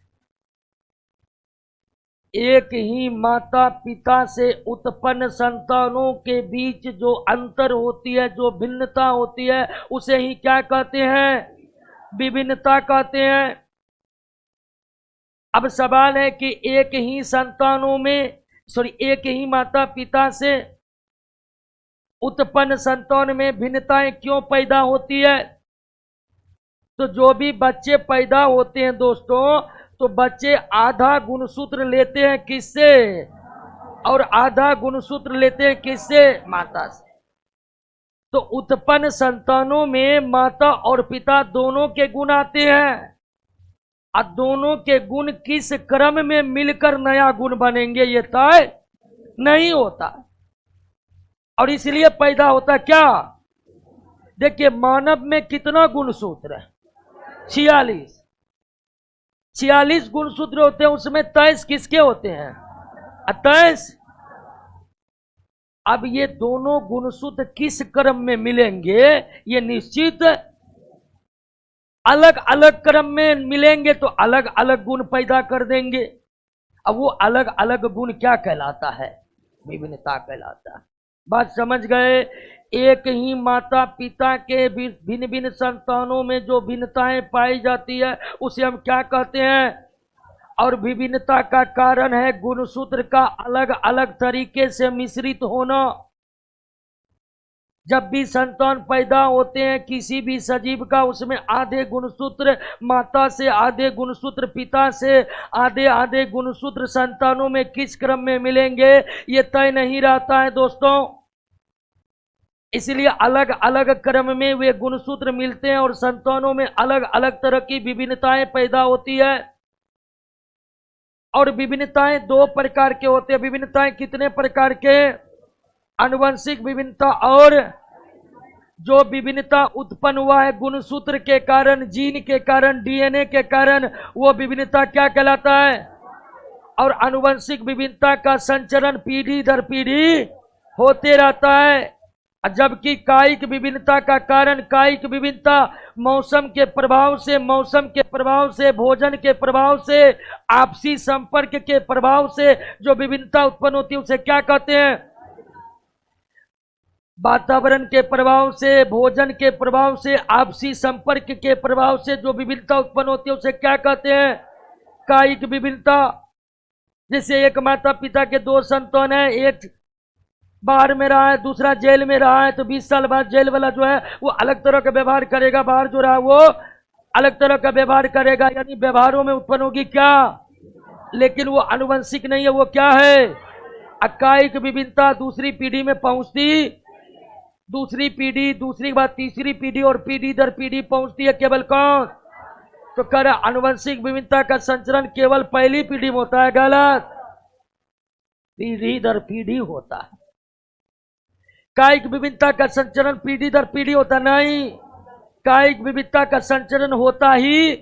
एक ही माता पिता से उत्पन्न संतानों के बीच जो अंतर होती है, जो भिन्नता होती है, उसे ही क्या कहते हैं? विभिन्नता कहते हैं। अब सवाल है कि एक ही संतानों में, एक ही माता पिता से उत्पन्न संतान में भिन्नताएं क्यों पैदा होती है? तो जो भी बच्चे पैदा होते हैं दोस्तों, तो बच्चे आधा गुणसूत्र लेते हैं किससे? और आधा गुणसूत्र लेते हैं किससे? माता से। तो उत्पन्न संतानों में माता और पिता दोनों के गुण आते हैं, और दोनों के गुण किस क्रम में मिलकर नया गुण बनेंगे ये तय नहीं होता, और इसलिए पैदा होता क्या? देखिए, मानव में कितना गुणसूत्र है? 46 गुणसूत्र होते हैं, उसमें 23 किसके होते हैं? 23। अब ये दोनों गुणसूत्र किस क्रम में मिलेंगे ये निश्चित, अलग अलग क्रम में मिलेंगे तो अलग अलग गुण पैदा कर देंगे। अब वो अलग अलग गुण क्या कहलाता है? विभिन्नता कहलाता है। बात समझ गए? एक ही माता पिता के भिन्न भिन्न संतानों में जो भिन्नताएं पाई जाती है उसे हम क्या कहते हैं? और विभिन्नता का कारण है गुणसूत्र का अलग अलग तरीके से मिश्रित होना। जब भी संतान पैदा होते हैं किसी भी सजीव का, उसमें आधे गुणसूत्र माता से, आधे गुणसूत्र पिता से, आधे आधे गुणसूत्र संतानों में किस क्रम में मिलेंगे ये तय नहीं रहता है दोस्तों। इसलिए अलग अलग क्रम में वे गुणसूत्र मिलते हैं और संतानों में अलग अलग तरह की विभिन्नताएं पैदा होती है। और विभिन्नताएं 2 प्रकार के होते हैं। विभिन्नताएं कितने प्रकार के? आनुवंशिक विभिन्नता, और जो विभिन्नता उत्पन्न हुआ है गुणसूत्र के कारण, जीन के कारण, डीएनए के कारण, वो विभिन्नता क्या कहलाता है? और आनुवंशिक विभिन्नता का संचरण पीढ़ी दर पीढ़ी होते रहता है। जबकि कायिक विभिन्नता का कारण, कायिक विभिन्नता मौसम के प्रभाव से, भोजन के प्रभाव से, आपसी संपर्क के प्रभाव से जो विभिन्नता उत्पन्न होती है उसे क्या कहते हैं? वातावरण के प्रभाव से, भोजन के प्रभाव से, आपसी संपर्क के प्रभाव से जो विभिन्नता उत्पन्न होती है उसे क्या कहते हैं? कायिक विभिन्नता। जैसे एक माता पिता के 2 संतान है, एक बाहर में रहा है, दूसरा जेल में रहा है, तो 20 साल बाद जेल वाला जो है वो अलग तरह का व्यवहार करेगा, बाहर जो रहा वो अलग तरह का व्यवहार करेगा। यानी व्यवहारों में उत्पन्न होगी क्या? लेकिन वो आनुवंशिक नहीं है, वो क्या है? कायिक विभिन्नता दूसरी पीढ़ी में पहुंचती, दूसरी पीढ़ी, दूसरी बात तीसरी पीढ़ी, और पीढ़ी दर पीढ़ी पहुंचती है केवल कौन? तो कर आनुवंशिक विभिन्नता का संचरण केवल पहली पीढ़ी में होता है। गलत, पीढ़ी दर पीढ़ी होता है। कायिक विभिन्नता का संचरण पीढ़ी दर पीढ़ी होता नहीं। कायिक विभिन्नता का संचरण होता ही,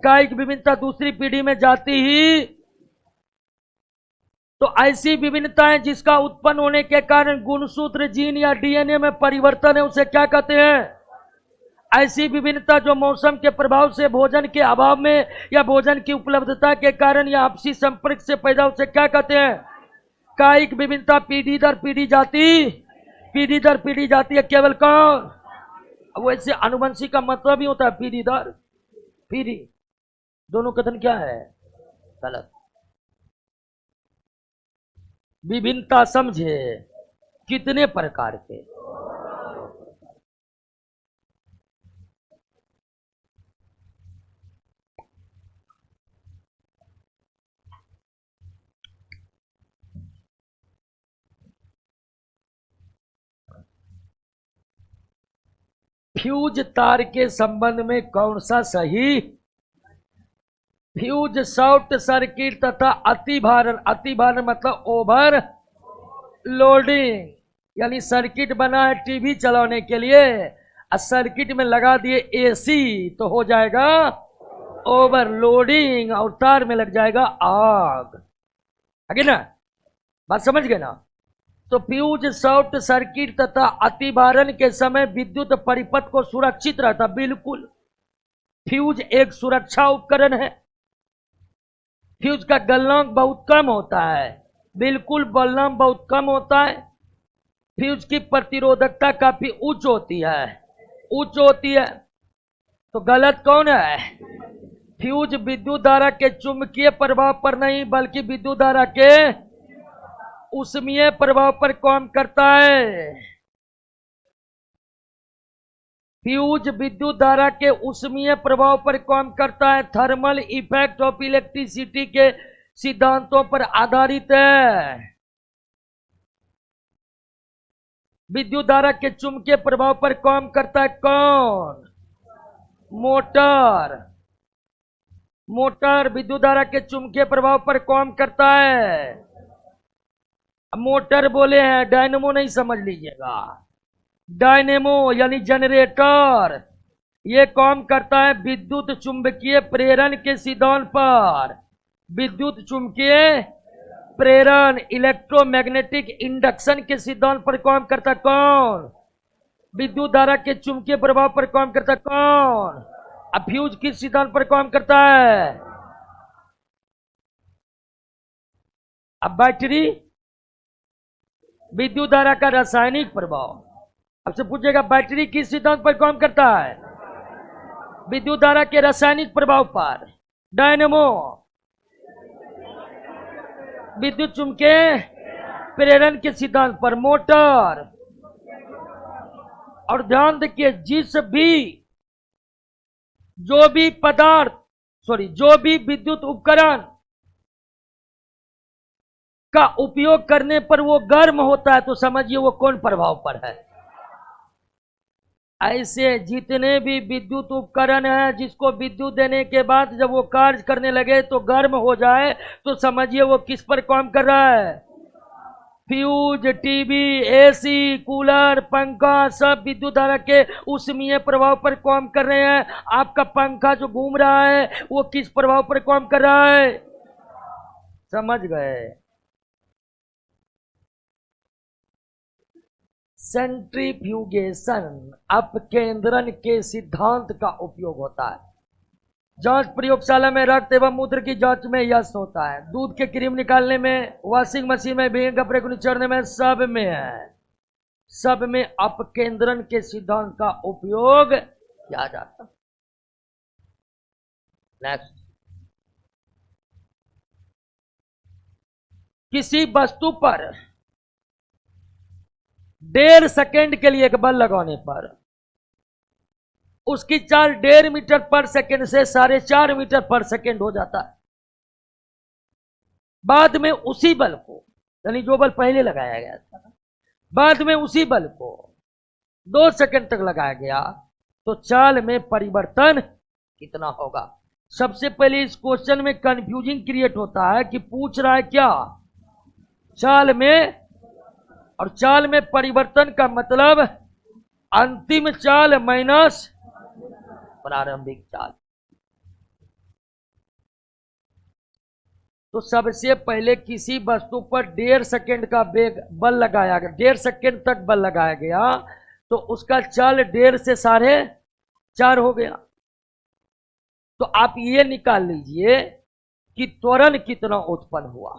कायिक विभिन्नता दूसरी पीढ़ी में जाती ही। तो ऐसी विभिन्नताएं जिसका उत्पन्न होने के कारण गुणसूत्र, जीन या डीएनए में परिवर्तन है उसे क्या कहते हैं? ऐसी विभिन्नता जो मौसम के प्रभाव से, भोजन के अभाव में या भोजन की उपलब्धता के कारण या आपसी संपर्क से पैदा, उसे क्या कहते हैं? कायिक विभिन्नता। पीढ़ी दर पीढ़ी जाती है केवल कौन? वैसे अनुवंशिक का मतलब ही होता है पीढ़ी दर पीढ़ी। दोनों कथन क्या है? गलत। विभिन्नता समझे कितने प्रकार के? फ्यूज तार के संबंध में कौन सा सही? फ्यूज शॉर्ट सर्किट तथा अतिभारण मतलब ओवर लोडिंग, यानी सर्किट बना है टीवी चलाने के लिए, सर्किट में लगा दिए एसी तो हो जाएगा ओवरलोडिंग और तार में लग जाएगा आग। आगे ना बात समझ गए ना? तो फ्यूज शॉर्ट सर्किट तथा अतिभारण के समय विद्युत परिपथ को सुरक्षित रहता। बिल्कुल, फ्यूज एक सुरक्षा उपकरण है। फ्यूज का गलनांक बहुत कम होता है। बिल्कुल, गलनांक बहुत कम होता है। फ्यूज की प्रतिरोधकता काफी उच्च होती है। तो गलत कौन है? फ्यूज विद्युत धारा के चुंबकीय प्रभाव पर नहीं बल्कि विद्युत धारा के ऊष्मीय प्रभाव पर काम करता है। फ्यूज विद्युत धारा के ऊष्मीय प्रभाव पर काम करता है। थर्मल इफेक्ट ऑफ इलेक्ट्रिसिटी के सिद्धांतों पर आधारित है। विद्युत धारा के चुंबकीय प्रभाव पर काम करता है कौन? मोटर विद्युत धारा के चुंबकीय प्रभाव पर काम करता है। मोटर बोले हैं, डायनेमो नहीं समझ लीजिएगा। डायनेमो यानी जनरेटर, ये काम करता है विद्युत चुंबकीय प्रेरण के सिद्धांत पर। विद्युत चुंबकीय प्रेरण इलेक्ट्रोमैग्नेटिक इंडक्शन के सिद्धांत पर काम करता कौन? विद्युत धारा के चुंबकीय प्रभाव पर काम करता कौन? अब फ्यूज किस सिद्धांत पर काम करता है? अब बैटरी विद्युत धारा का रासायनिक प्रभाव। आपसे पूछेगा बैटरी किस सिद्धांत पर काम करता है? विद्युत धारा के रासायनिक प्रभाव पर। डायनेमो विद्युत चुंबकीय प्रेरण के सिद्धांत पर। मोटर, और ध्यान देखिए, जो भी विद्युत उपकरण का उपयोग करने पर वो गर्म होता है तो समझिए वो कौन प्रभाव पर है। ऐसे जितने भी विद्युत उपकरण हैं जिसको विद्युत देने के बाद जब वो कार्य करने लगे तो गर्म हो जाए तो समझिए वो किस पर काम कर रहा है? फ्यूज, टीवी, एसी, कूलर, पंखा सब विद्युत धारा के ऊष्मीय प्रभाव पर काम कर रहे हैं। आपका पंखा जो घूम रहा है वो किस प्रभाव पर काम कर रहा है? समझ गए? सेंट्रीफ्यूगेशन अपकेंद्रण के सिद्धांत का उपयोग होता है। जांच प्रयोगशाला में रक्त एवं मूत्र की जांच में यश होता है। दूध के क्रीम निकालने में, वॉशिंग मशीन में, भिंग कपड़े को निचोड़ने में, सब में अपकेंद्रण के सिद्धांत का उपयोग किया जाता है। नेक्स्ट, किसी वस्तु पर 1.5 सेकेंड के लिए एक बल लगाने पर उसकी चाल 1.5 मीटर पर सेकेंड से 4.5 मीटर पर सेकेंड हो जाता है। बाद में उसी बल को, यानी जो बल पहले लगाया गया था, बाद में उसी बल को 2 सेकेंड तक लगाया गया तो चाल में परिवर्तन कितना होगा? सबसे पहले इस क्वेश्चन में कंफ्यूजिंग क्रिएट होता है कि पूछ रहा है क्या? चाल में, और चाल में परिवर्तन का मतलब अंतिम चाल माइनस प्रारंभिक चाल। तो सबसे पहले किसी वस्तु पर 1.5 सेकेंड का वेग बल लगाया गया, 1.5 सेकेंड तक बल लगाया गया तो उसका चाल 1.5 से 4 हो गया। तो आप ये निकाल लीजिए कि त्वरण कितना उत्पन्न हुआ।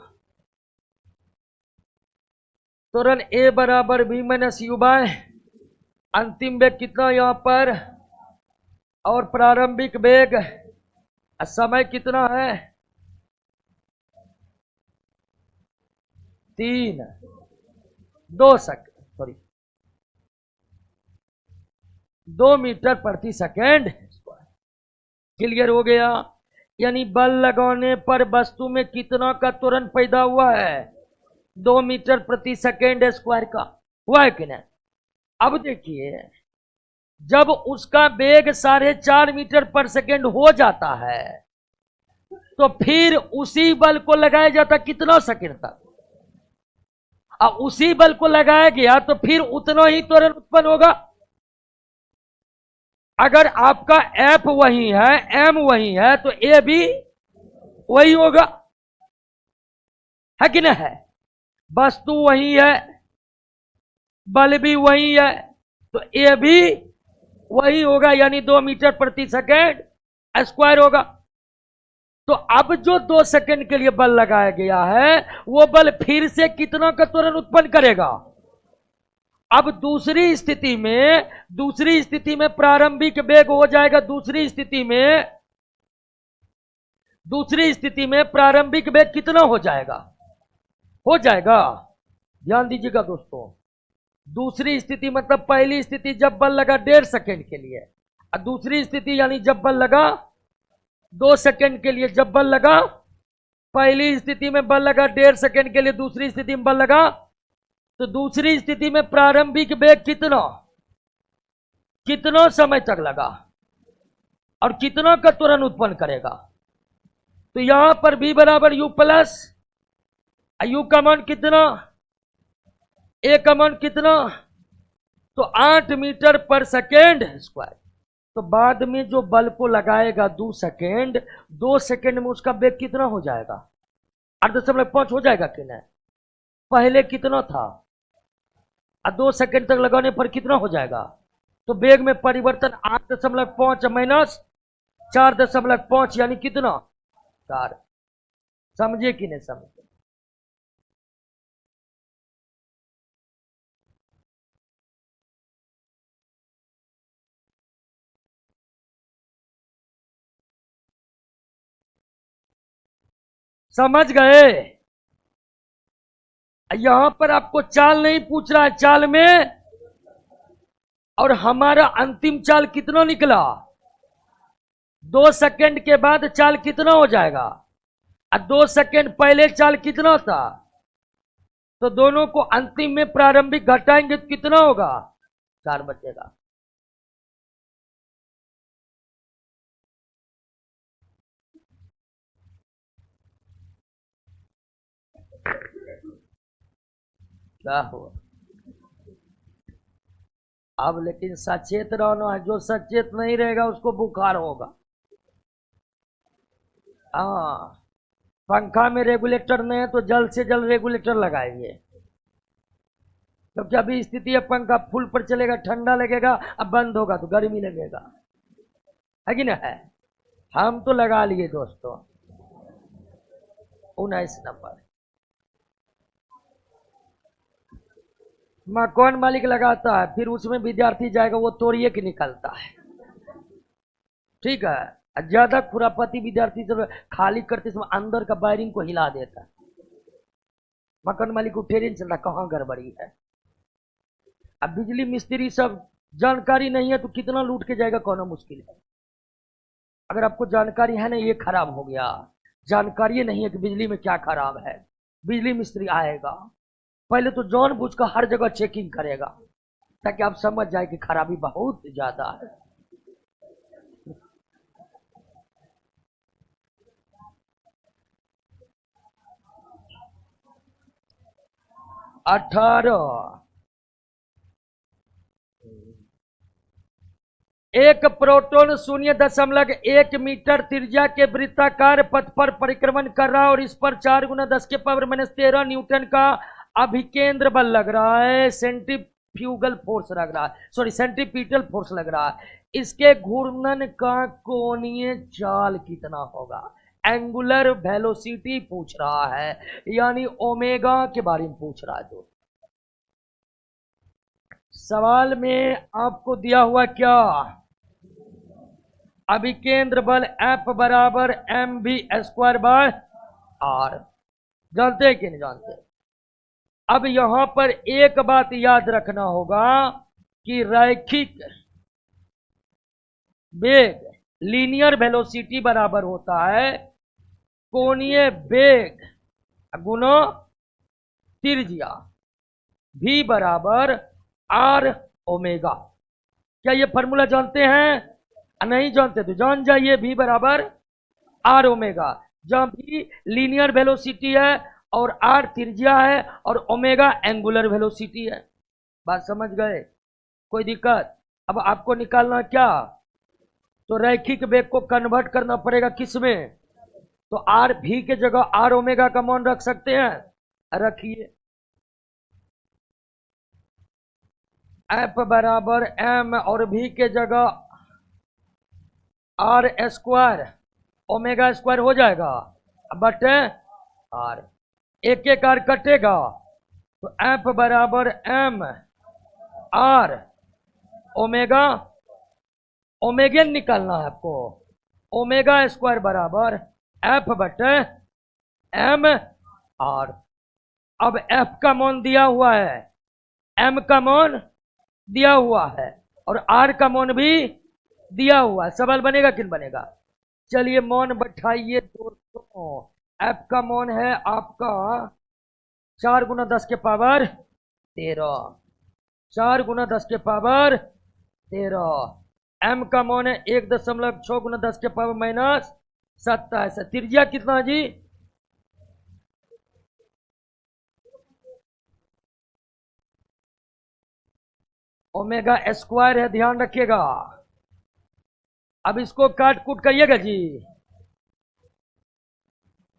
त्वरण A बराबर V माइनस U बाय अंतिम वेग कितना यहां पर, और प्रारंभिक वेग समय कितना है 2 मीटर प्रति सेकेंड। क्लियर हो गया। यानी बल लगाने पर वस्तु में कितना का त्वरण पैदा हुआ है 2 मीटर प्रति सेकेंड स्क्वायर का, हुआ है कि नहीं। अब देखिए जब उसका वेग 4.5 मीटर पर सेकेंड हो जाता है तो फिर उसी बल को लगाया जाता कितना सेकेंड तक, और उसी बल को लगाया गया तो फिर उतना ही त्वरण उत्पन्न होगा। अगर आपका F वही है, M वही है, तो A भी वही होगा, है कि नहीं है। वस्तु वही है, बल भी वही है, तो A भी वही होगा, यानी 2 मीटर प्रति सेकेंड स्क्वायर होगा। तो अब जो 2 सेकेंड के लिए बल लगाया गया है वो बल फिर से कितना का त्वरण उत्पन्न करेगा। अब दूसरी स्थिति में प्रारंभिक वेग हो जाएगा, दूसरी स्थिति में प्रारंभिक वेग कितना हो जाएगा, ध्यान दीजिएगा दोस्तों। दूसरी स्थिति मतलब पहली स्थिति जब बल लगा 1.5 सेकेंड के लिए, और दूसरी स्थिति यानी जब बल लगा 2 सेकेंड के लिए। जब बल लगा पहली स्थिति में बल लगा 1.5 सेकेंड के लिए, दूसरी स्थिति में बल लगा, तो दूसरी स्थिति में प्रारंभिक वेग कितना समय तक लगा और कितना का त्वरण उत्पन्न करेगा। तो यहां पर V बराबर U प्लस U का मान कितना, A का मान कितना, तो 8 मीटर पर सेकेंड स्क्वायर। तो बाद में जो बल को लगाएगा 2 सेकेंड में उसका वेग कितना हो जाएगा 8.5 हो जाएगा कि नहीं। पहले कितना था, 2 सेकेंड तक लगाने पर कितना हो जाएगा, तो वेग में परिवर्तन 8.5 माइनस 4.5 यानी कितना 4। समझे कि नहीं समझे। समझ गए। यहां पर आपको चाल नहीं पूछ रहा है, चाल में, और हमारा अंतिम चाल कितना निकला 2 सेकेंड के बाद चाल कितना हो जाएगा, और 2 सेकेंड पहले चाल कितना था, तो दोनों को अंतिम में प्रारंभिक घटाएंगे तो कितना होगा 4 बचेगा। क्या हुआ अब, लेकिन सचेत रहना है, जो सचेत नहीं रहेगा उसको बुखार होगा। हाँ, पंखा में रेगुलेटर नहीं है तो जल्द से जल्द रेगुलेटर लगाएंगे, क्योंकि अभी स्थिति है पंखा फुल पर चलेगा, ठंडा लगेगा, अब बंद होगा तो गर्मी लगेगा, है कि ना है। हम तो लगा लिए दोस्तों 19 नंबर। कौन मालिक लगाता है, फिर उसमें विद्यार्थी जाएगा वो तोड़िए के निकलता है, ठीक है। ज्यादा खुरापाती विद्यार्थी जब खाली करते समय अंदर का वायरिंग को हिला देता है, मकान मालिक को ठेरे नहीं चलता कहाँ गड़बड़ी है। अब बिजली मिस्त्री सब जानकारी नहीं है तो कितना लूट के जाएगा, कौन मुश्किल है। अगर आपको जानकारी है ना ये खराब हो गया, जानकारी नहीं है कि बिजली में क्या खराब है, बिजली मिस्त्री आएगा पहले तो जानबूझ कर हर जगह चेकिंग करेगा ताकि आप समझ जाए कि खराबी बहुत ज्यादा है। एक प्रोटॉन 0.1 मीटर त्रिज्या के वृत्ताकार पथ पर परिक्रमण कर रहा है और इस पर 4 × 10⁻13 न्यूटन का अभिकेंद्र बल लग रहा है, सेंट्रीफ्यूगल फोर्स लग रहा है, सॉरी सेंट्रीपिटल फोर्स लग रहा है। इसके घूर्णन का कोणीय चाल कितना होगा। एंगुलर वेलोसिटी पूछ रहा है, यानी ओमेगा के बारे में पूछ रहा है। जो सवाल में आपको दिया हुआ क्या, अभिकेंद्र बल F बराबर mv²/r, जानते हैं कि नहीं जानते। अब यहां पर एक बात याद रखना होगा कि रैखिक वेग लीनियर वेलोसिटी बराबर होता है कोणीय वेग गुना त्रिज्या v बराबर r ओमेगा। क्या ये फॉर्मूला जानते हैं? नहीं जानते तो जान जाइए, v बराबर r ओमेगा, जहां v लीनियर वेलोसिटी है और r त्रिज्या है और ओमेगा एंगुलर वेलोसिटी है। बात समझ गए? कोई दिक्कत? अब आपको निकालना क्या, तो रैखिक वेग को कन्वर्ट करना पड़ेगा किसमें, तो आर भी के जगह आर ओमेगा का मान रख सकते हैं, रखिए। एफ बराबर एम और भी के जगह आर स्क्वायर ओमेगा स्क्वायर हो जाएगा, बटे आर, एक एक आर कटेगा, तो एफ बराबर एम आर ओमेगा, ओमेगन निकालना है आपको, ओमेगा स्क्वायर बराबर एफ बटे एम आर। अब एफ का मान दिया हुआ है, एम का मान दिया हुआ है और आर का मान भी दिया हुआ है। सवाल बनेगा कि नहीं बनेगा? चलिए मान बैठाइए दोस्तों। एफ का मान है आपका 4 गुना 10 के पावर 13, 4 गुना 10 के पावर 13। एम का मान है 1.6 गुना 10 के पावर -27। त्रिज्या कितना जी? ओमेगा स्क्वायर है, ध्यान रखिएगा। अब इसको काट कूट करिएगा जी,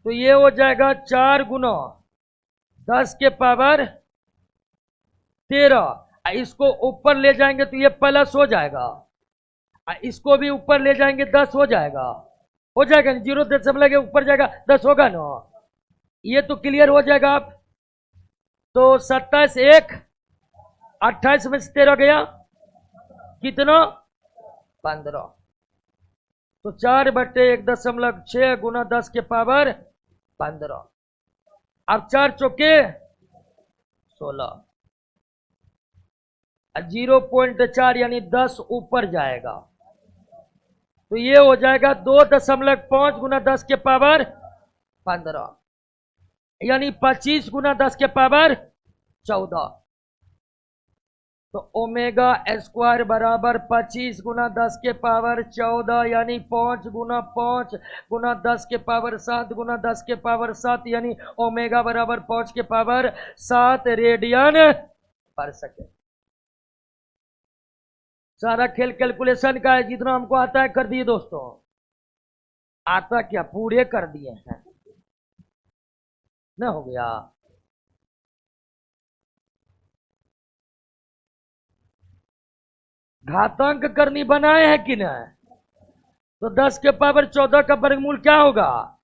तो ये हो जाएगा 4 गुना 10 के पावर 13। इसको ऊपर ले जाएंगे तो ये प्लस हो जाएगा, इसको भी ऊपर ले जाएंगे 10 हो जाएगा, हो जाएगा 0 के ऊपर जाएगा 10 होगा ना, ये तो क्लियर हो जाएगा। आप तो 27 1 28 में से 13 गया कितना, 15, तो 4/1.6 गुना 10 के पावर 15। अब 4 चौके 16, 0.4 यानी 10 ऊपर जाएगा, तो ये हो जाएगा 2.5 गुना 10 के पावर 15, यानी 25 गुना 10 के पावर 14। तो ओमेगा स्क्वायर बराबर 25 गुना 10 के पावर 14, यानी 5 गुना 5 गुना 10 के पावर 7 गुना 10 के पावर 7, यानी ओमेगा बराबर 5 के पावर 7 रेडियन पर सेकेंड। सारा खेल कैलकुलेशन का है, जितना हमको आता है कर दिए दोस्तों। आता क्या, पूरे कर दिए हैं ना, हो गया। घातांक करनी बनाए हैं कि नहीं, तो 10 के पावर 14 का वर्गमूल क्या होगा,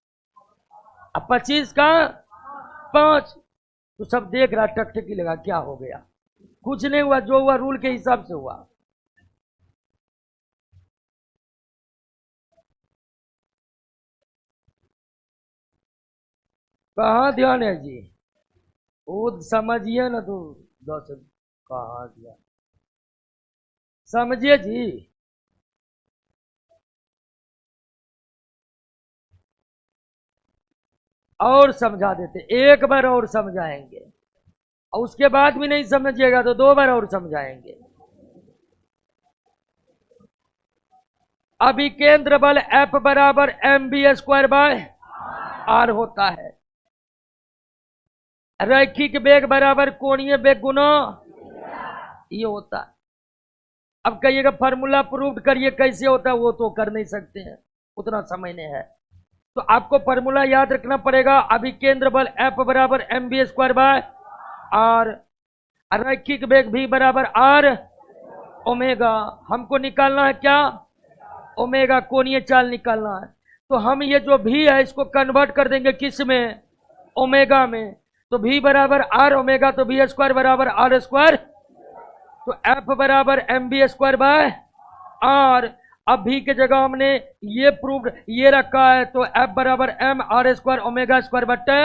अब 25 का 5, तो सब देख रहा टकटकी लगा क्या हो गया, कुछ नहीं हुआ, जो हुआ रूल के हिसाब से हुआ। कहाँ ध्यान है जी, वो समझिए ना, तो 10 कहाँ दिया, समझिए जी। और समझा देते, एक बार और समझाएंगे, और उसके बाद भी नहीं समझिएगा तो 2 बार और समझाएंगे। अभिकेंद्र बल F बराबर mv²/r होता है। रैखिक वेग बराबर कोणीय वेग गुना ये होता है। अब कहिएगा फार्मूला प्रूव करिए, कैसे होता है, वो तो कर नहीं सकते हैं, उतना समय नहीं है। तो आपको फार्मूला याद रखना पड़ेगा, अभिकेंद्र बल F बराबर mv²/r, रैखिक वेग v बराबर r ओमेगा। हमको निकालना है क्या? ओमेगा, कोणीय चाल निकालना है। तो हम ये जो भी है इसको कन्वर्ट कर देंगे किस में? ओमेगा में। तो v बराबर आर ओमेगा, तो v स्क्वायर बराबर आर स्क्वायर। तो f बराबर m v square by r. अब v की जगह हमने ये प्रूव ये रखा है, तो f बराबर m r square omega square बट्टे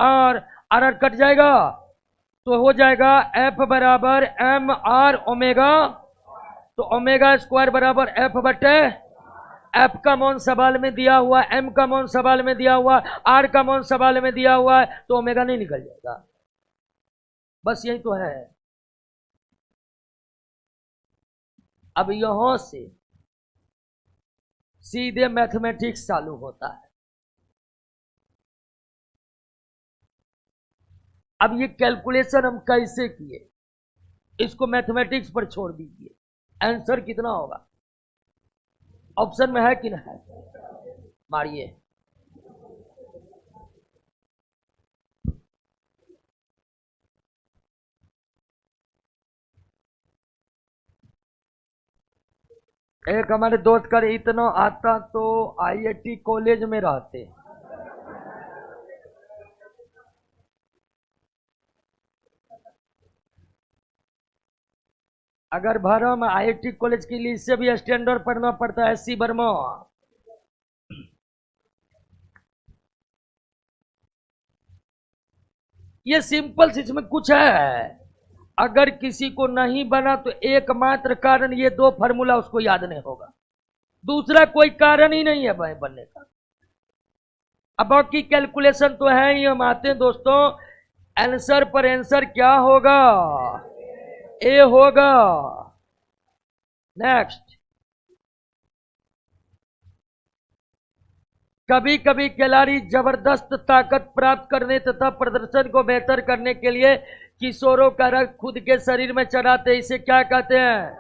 आर। आर कट जाएगा तो हो जाएगा f बराबर एम आर ओमेगा। तो ओमेगा स्क्वायर बराबर f बट्टे एफ का मान सवाल में दिया हुआ, एम का मान सवाल में दिया हुआ, आर का मान सवाल में दिया हुआ है, तो ओमेगा नहीं निकल जाएगा। बस यही तो है। अब यहां से सीधे मैथमेटिक्स चालू होता है। अब ये कैलकुलेशन हम कैसे किए, इसको मैथमेटिक्स पर छोड़ दीजिए। आंसर कितना होगा? ऑप्शन में है कि नहीं है? मारिए। एक हमारे दोस्त कर इतना आता तो आईआईटी कॉलेज में रहते। अगर भरम आईआईटी कॉलेज के लिए इससे भी स्टैंडर्ड पढ़ना पड़ता है, एससी वर्मा। ये सिंपल सी, इसमें कुछ है। अगर किसी को नहीं बना तो एकमात्र कारण ये दो फार्मूला उसको याद नहीं होगा, दूसरा कोई कारण ही नहीं है भाई बनने का। अब बाकी कैलकुलेशन तो है ही, हम आते हैं दोस्तों। आंसर पर आंसर क्या होगा? ए होगा। नेक्स्ट, कभी कभी खिलाड़ी जबरदस्त ताकत प्राप्त करने तथा प्रदर्शन को बेहतर करने के लिए किशोरों का रक्त खुद के शरीर में चढ़ाते, इसे क्या कहते हैं?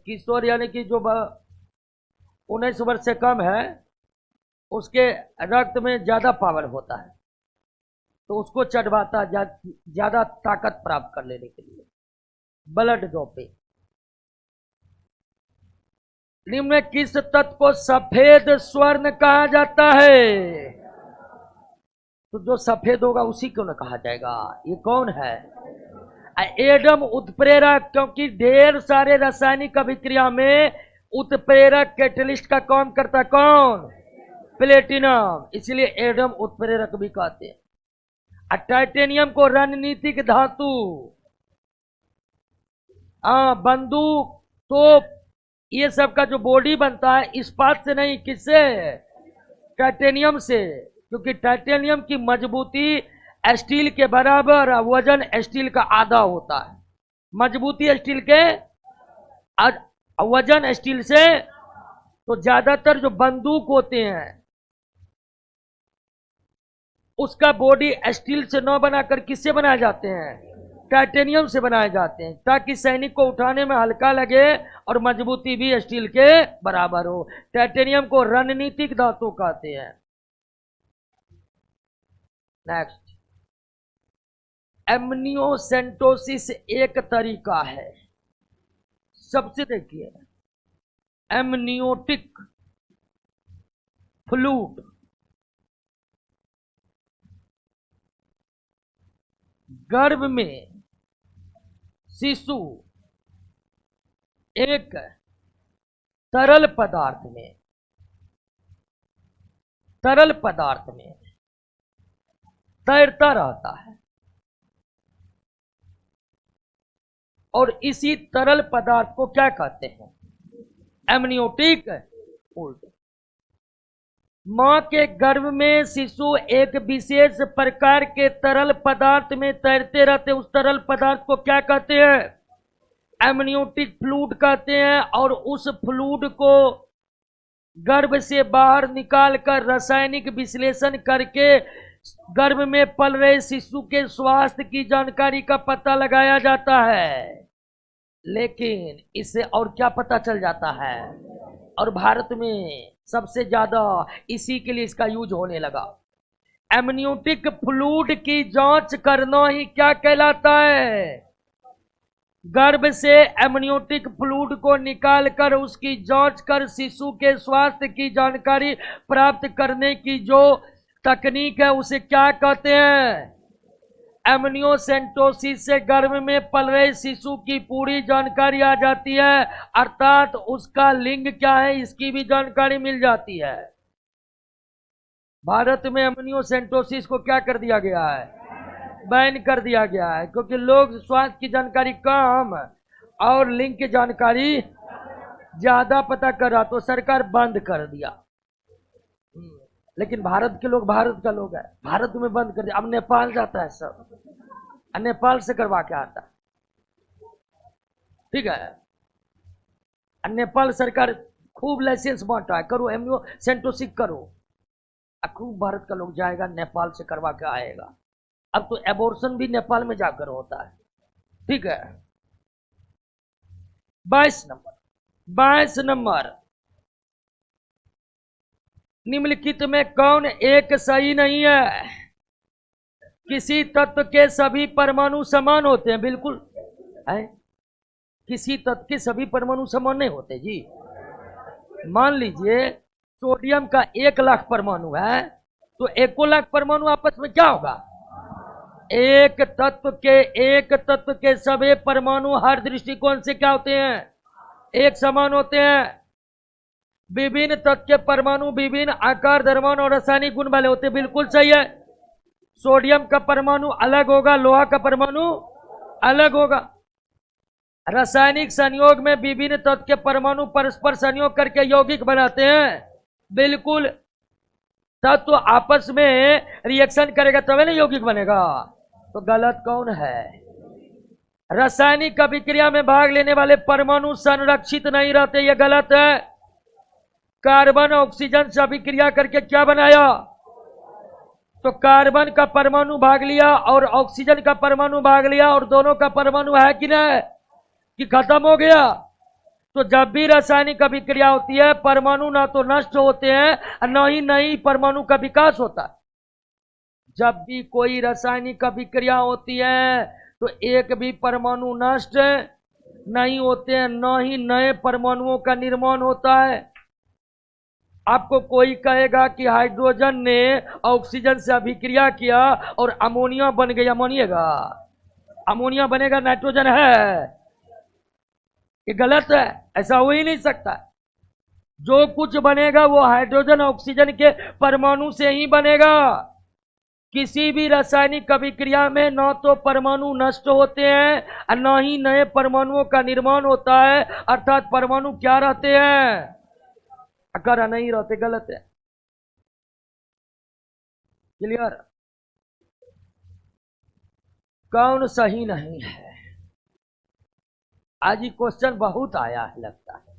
किशोर यानी कि जो 19 वर्ष से कम है, उसके रक्त में ज्यादा पावर होता है, तो उसको चढ़वाता ज्यादा ताकत प्राप्त कर लेने के लिए, ब्लड डोपिंग। निम्न में किस तत्व को सफेद स्वर्ण कहा जाता है? तो जो सफेद होगा उसी को न कहा जाएगा। ये कौन है? एडम उत्प्रेरक, क्योंकि ढेर सारे रासायनिक अभिक्रिया में उत्प्रेरक कैटलिस्ट का काम करता कौन? प्लेटिनम, इसलिए एडम उत्प्रेरक भी कहते हैं। टाइटेनियम को रणनीतिक धातु, बंदूक, तोप, ये सब का जो बॉडी बनता है इस्पात से नहीं, किससे? टाइटेनियम से। क्योंकि टाइटेनियम की मजबूती स्टील के बराबर, वजन स्टील का आधा होता है। मजबूती स्टील के, वजन स्टील से। तो ज्यादातर जो बंदूक होते हैं उसका बॉडी स्टील से न बनाकर किससे बनाए जाते हैं? टाइटेनियम से बनाए जाते हैं, ताकि सैनिक को उठाने में हल्का लगे और मजबूती भी स्टील के बराबर हो। टाइटेनियम को रणनीतिक धातु कहते हैं। नेक्स्ट, एमनियोसेंटोसिस एक तरीका है। सबसे देखिए, एमनियोटिक फ्लूइड गर्भ में शिशु एक तरल पदार्थ में तैरता रहता है, और इसी तरल पदार्थ को क्या कहते हैं? Amniotic fluid. मां के गर्भ में शिशु एक विशेष प्रकार के तरल पदार्थ में तैरते रहते, उस तरल पदार्थ को क्या कहते हैं? एमनियोटिक फ्लूइड कहते हैं। और उस फ्लूइड को गर्भ से बाहर निकालकर रासायनिक विश्लेषण करके गर्भ में पल रहे शिशु के स्वास्थ्य की जानकारी का पता लगाया जाता है। लेकिन इससे और क्या पता चल जाता है? और भारत में सबसे ज्यादा इसी के लिए इसका यूज होने लगा। एमनियोटिक फ्लूइड की जांच करना ही क्या कहलाता है? गर्भ से एमनियोटिक फ्लूइड को निकालकर उसकी जांच कर शिशु के स्वास्थ्य की जानकारी प्राप्त करने की जो तकनीक है उसे क्या कहते हैं? एमनियोसेंटोसिस से गर्भ में पल रहे शिशु की पूरी जानकारी आ जाती है, अर्थात उसका लिंग क्या है इसकी भी जानकारी मिल जाती है। भारत में एमनियोसेंटोसिस को क्या कर दिया गया है? बैन कर दिया गया है, क्योंकि लोग स्वास्थ्य की जानकारी कम और लिंग की जानकारी ज्यादा पता कर रहा, तो सरकार बंद कर दिया। लेकिन भारत के लोग भारत का लोग है, भारत में बंद कर दिया। अब नेपाल जाता है सब, नेपाल से करवा के आता है, ठीक है। नेपाल सरकार खूब लाइसेंस बांटा है, करो एमनियोसेंटोसिस करो, खूब भारत का लोग जाएगा नेपाल से करवा के आएगा। अब तो एबॉर्शन भी नेपाल में जाकर होता है, ठीक है। 22 नंबर, निम्नलिखित में कौन एक सही नहीं है? किसी तत्व के सभी परमाणु समान होते हैं, बिल्कुल है। किसी तत्व के सभी परमाणु समान नहीं होते जी। मान लीजिए सोडियम का 1,00,000 परमाणु है, तो 1,00,000 परमाणु आपस में क्या होगा? एक तत्व के सभी परमाणु हर दृष्टिकोण से क्या होते हैं? एक समान होते हैं। विभिन्न तत्व के परमाणु विभिन्न आकार, द्रव्यमान और रासायनिक गुण वाले होते हैं, बिल्कुल सही है। सोडियम का परमाणु अलग होगा, लोहा का परमाणु अलग होगा। रासायनिक संयोग में विभिन्न तत्व के परमाणु परस्पर संयोग करके यौगिक बनाते हैं, बिल्कुल। तत्व आपस में रिएक्शन करेगा तभी ना यौगिक बनेगा, तो गलत कौन है? रासायनिक अभिक्रिया में भाग लेने वाले परमाणु संरक्षित नहीं रहते, यह गलत है। कार्बन ऑक्सीजन से अभिक्रिया करके क्या बनाया? तो कार्बन का परमाणु भाग लिया और ऑक्सीजन का परमाणु भाग लिया, और दोनों का परमाणु है कि नहीं कि खत्म हो गया? तो जब भी रासायनिक अभिक्रिया होती है परमाणु ना तो नष्ट होते हैं न ही नई परमाणु का विकास होता है। जब भी कोई रासायनिक अभिक्रिया होती है तो एक भी परमाणु नष्ट नहीं होते हैं, न ही नए परमाणुओं का निर्माण होता है। आपको कोई कहेगा कि हाइड्रोजन ने ऑक्सीजन से अभिक्रिया किया और अमोनिया बन गया, मानिएगा? अमोनिया बनेगा, नाइट्रोजन है, ये गलत है, ऐसा हो ही नहीं सकता। जो कुछ बनेगा वो हाइड्रोजन ऑक्सीजन के परमाणु से ही बनेगा। किसी भी रासायनिक अभिक्रिया में न तो परमाणु नष्ट होते हैं और न ही नए परमाणुओं का निर्माण होता है, अर्थात परमाणु क्या रहते हैं? अकरा नहीं रहते, गलत है। क्लियर? कौन सही नहीं है? आज ये क्वेश्चन बहुत आया है, लगता है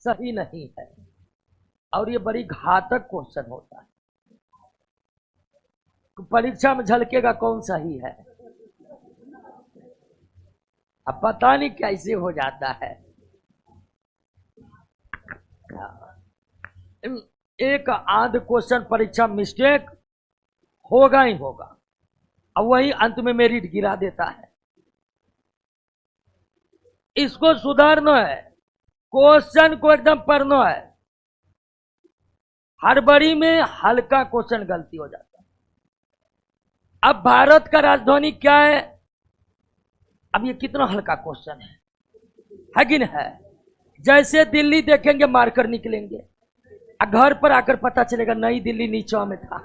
सही नहीं है, और ये बड़ी घातक क्वेश्चन होता है। तो परीक्षा में झलकेगा कौन सही है, अब पता नहीं कैसे हो जाता है। एक आध क्वेश्चन परीक्षा मिस्टेक होगा ही होगा, अब वही अंत में मेरिट गिरा देता है। इसको सुधारना है, क्वेश्चन को एकदम पढ़ना है। हड़बड़ी में हल्का क्वेश्चन गलती हो जाता है। अब भारत का राजधानी क्या है? अब ये कितना हल्का क्वेश्चन है कि नहीं है? जैसे दिल्ली देखेंगे मारकर निकलेंगे, घर पर आकर पता चलेगा नई दिल्ली नीचा में था,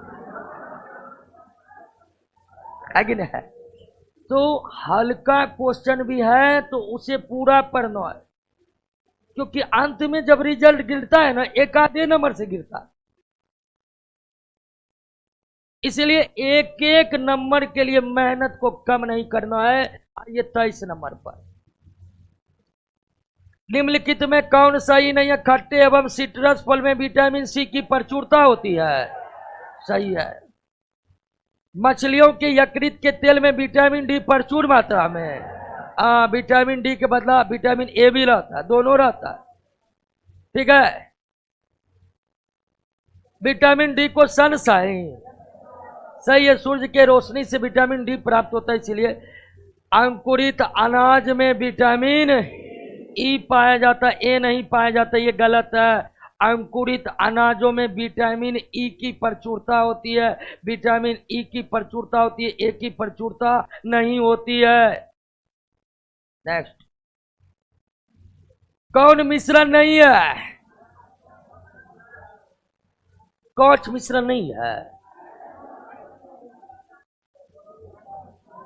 है कि नहीं है? तो हल्का क्वेश्चन भी है तो उसे पूरा पढ़ना है, क्योंकि अंत में जब रिजल्ट गिरता है ना, एक आधे नंबर से गिरता है। इसलिए एक एक नंबर के लिए मेहनत को कम नहीं करना है। ये 23 नंबर पर, निम्नलिखित में कौन सही नहीं है? खट्टे एवं सिट्रस फल में विटामिन सी की प्रचुरता होती है, सही है। मछलियों के यकृत के तेल में विटामिन डी प्रचुर मात्रा में, विटामिन डी के बदला विटामिन ए भी रहता है, दोनों रहता है, ठीक है। विटामिन डी को सही है, सूर्य के रोशनी से विटामिन डी प्राप्त होता है, इसलिए अंकुरित अनाज में विटामिन ई पाया जाता है, ए नहीं पाया जाता, ये गलत है। अंकुरित अनाजों में विटामिन ई की प्रचुरता होती है, विटामिन ई की प्रचुरता होती है, ए की प्रचुरता नहीं होती है। नेक्स्ट, कौन मिश्रण नहीं है? कौन मिश्रण नहीं है?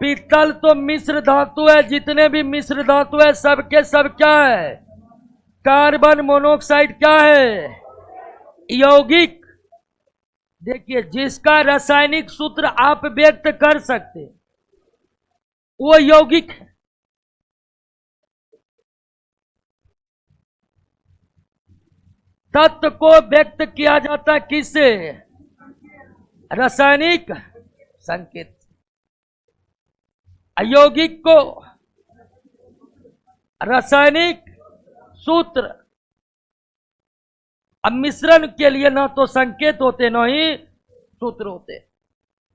पीतल तो मिश्र धातु है, जितने भी मिश्र धातु है सबके सब क्या है? कार्बन मोनोऑक्साइड क्या है? यौगिक। देखिए, जिसका रासायनिक सूत्र आप व्यक्त कर सकते वो यौगिक है। तत्व को व्यक्त किया जाता किससे? रासायनिक संकेत। अयौगिक को रासायनिक सूत्र। अब मिश्रण के लिए ना तो संकेत होते ना ही सूत्र होते।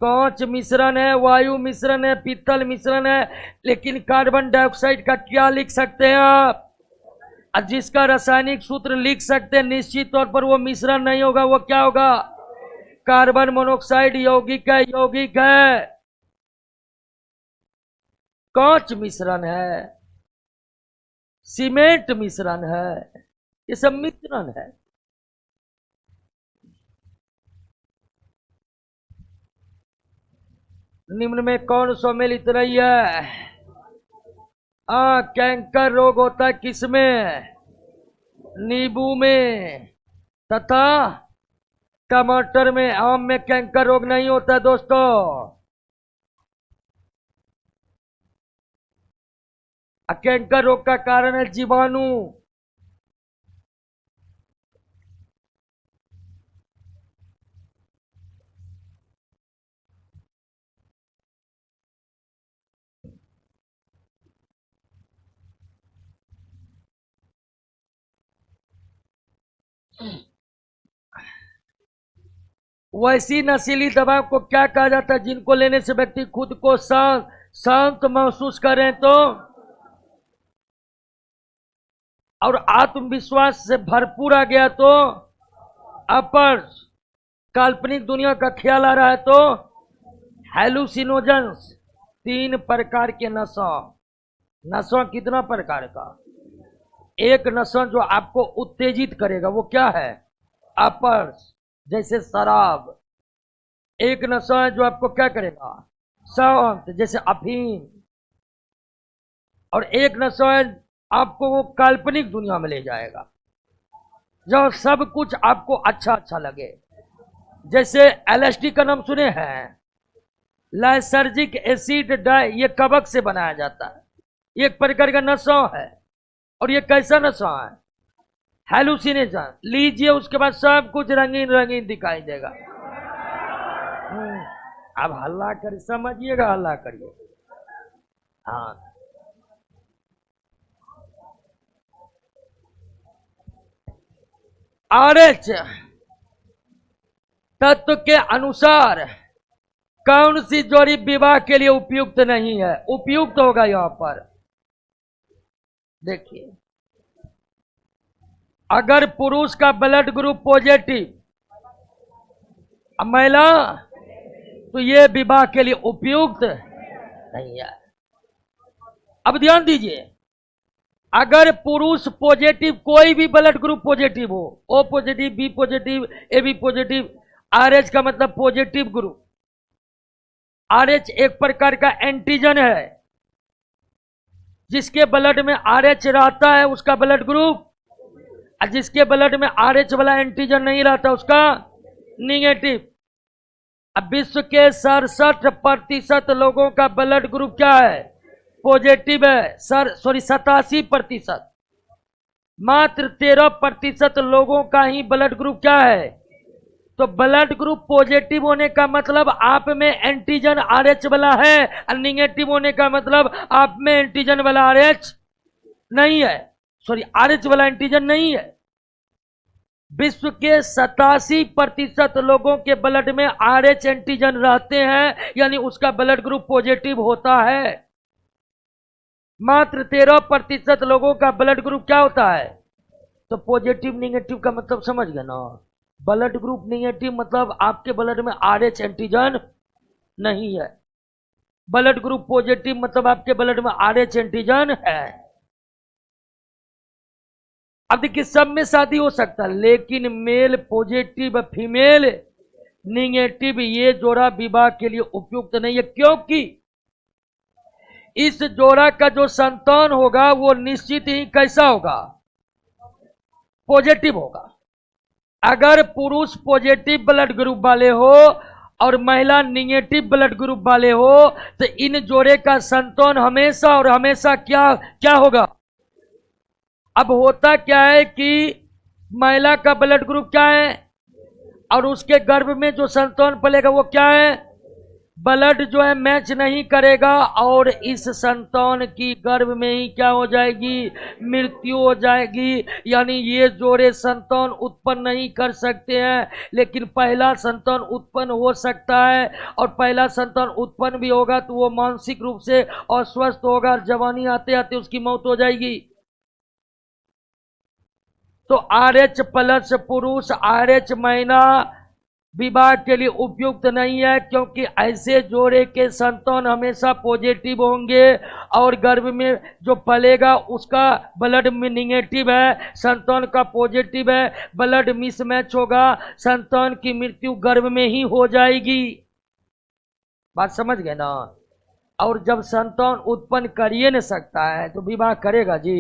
कांच मिश्रण है, वायु मिश्रण है, पीतल मिश्रण है, लेकिन कार्बन डाइऑक्साइड का क्या लिख सकते हैं आप? जिसका रासायनिक सूत्र लिख सकते हैं, निश्चित तौर पर वो मिश्रण नहीं होगा, वो क्या होगा? कार्बन मोनोऑक्साइड यौगिक है, यौगिक है। कांच मिश्रण है, सीमेंट मिश्रण है, ये सब मिश्रण है। निम्न में कौन सम्मिलित रही है? कैंकर रोग होता है किसमें? नींबू में तथा टमाटर में। आम में कैंकर रोग नहीं होता दोस्तों। कैंकर रोग का कारण है जीवाणु। वैसी नशीली दवा को क्या कहा जाता है जिनको लेने से व्यक्ति खुद को शांत महसूस करें तो और आत्मविश्वास से भरपूर आ गया तो अपर काल्पनिक दुनिया का ख्याल आ रहा है तो हेलुसिनोजेंस। 3 प्रकार के नशा। नशा कितना प्रकार का? एक नशा जो आपको उत्तेजित करेगा वो क्या है? अपर, जैसे शराब। एक नशा है जो आपको क्या करेगा? शांत, जैसे अफीम। और एक नशा है आपको वो काल्पनिक दुनिया में ले जाएगा जहां सब कुछ आपको अच्छा अच्छा लगे, जैसे एलएसडी का नाम सुने हैं? लाइसर्जिक एसिड डाई, ये कवक से बनाया जाता है, ये एक प्रकार का नशा है। और ये कैसा नशा है? हेलुसिनेशन। लीजिए, उसके बाद सब कुछ रंगीन रंगीन दिखाई देगा। अब हल्ला कर समझिएगा, हल्ला करिए। हाँ, आरएच तत्व के अनुसार कौन सी जोड़ी विवाह के लिए उपयुक्त नहीं है? उपयुक्त होगा यहां पर। देखिए, अगर पुरुष का ब्लड ग्रुप पॉजिटिव, महिला, तो ये विवाह के लिए उपयुक्त नहीं है। अब ध्यान दीजिए, अगर पुरुष पॉजिटिव, कोई भी ब्लड ग्रुप पॉजिटिव हो, O positive, B positive, A B positive, RH का मतलब पॉजिटिव ग्रुप। आरएच एक प्रकार का एंटीजन है, जिसके ब्लड में आरएच रहता है उसका ब्लड ग्रुप, और जिसके ब्लड में आरएच वाला एंटीजन नहीं रहता उसका निगेटिव। अब विश्व के 67% लोगों का ब्लड ग्रुप क्या है? पॉजिटिव है। 87%। मात्र 13% लोगों का ही ब्लड ग्रुप क्या है? तो ब्लड ग्रुप पॉजिटिव होने का मतलब आप में एंटीजन आरएच वाला है, और निगेटिव होने का मतलब आप में एंटीजन वाला आरएच नहीं है, आरएच वाला एंटीजन नहीं है। विश्व के 87% लोगों के ब्लड में RH एंटीजन रहते हैं, यानी उसका ब्लड ग्रुप पॉजिटिव होता है। मात्र 13% लोगों का ब्लड ग्रुप क्या होता है? तो पॉजिटिव निगेटिव का मतलब समझ गए ना। ब्लड ग्रुप निगेटिव मतलब आपके ब्लड में RH एंटीजन नहीं है। ब्लड ग्रुप पॉजिटिव मतलब आपके ब्लड में RH एंटीजन है। अब देखिए, सब में शादी हो सकता है, लेकिन मेल पॉजिटिव फीमेल निगेटिव ये जोड़ा विवाह के लिए उपयुक्त नहीं है, क्योंकि इस जोड़ा का जो संतान होगा वो निश्चित ही कैसा होगा? पॉजिटिव होगा। अगर पुरुष पॉजिटिव ब्लड ग्रुप वाले हो और महिला निगेटिव ब्लड ग्रुप वाले हो तो इन जोड़े का संतान हमेशा और हमेशा क्या क्या होगा? अब होता क्या है कि महिला का ब्लड ग्रुप क्या है और उसके गर्भ में जो संतान पलेगा वो क्या है? ब्लड जो है मैच नहीं करेगा और इस संतान की गर्भ में ही क्या हो जाएगी? मृत्यु हो जाएगी। यानी ये जोड़े संतान उत्पन्न नहीं कर सकते हैं, लेकिन पहला संतान उत्पन्न हो सकता है, और पहला संतान उत्पन्न भी होगा तो वो मानसिक रूप से अस्वस्थ होगा और जवानी आते आते उसकी मौत हो जाएगी। तो RH प्लस पुरुष RH महिला विवाह के लिए उपयुक्त नहीं है, क्योंकि ऐसे जोड़े के संतान हमेशा पॉजिटिव होंगे और गर्भ में जो पलेगा उसका ब्लड में निगेटिव है, संतान का पॉजिटिव है, ब्लड मिसमैच होगा, संतान की मृत्यु गर्भ में ही हो जाएगी। बात समझ गए ना। और जब संतान उत्पन्न करिए न सकता है तो विवाह करेगा जी?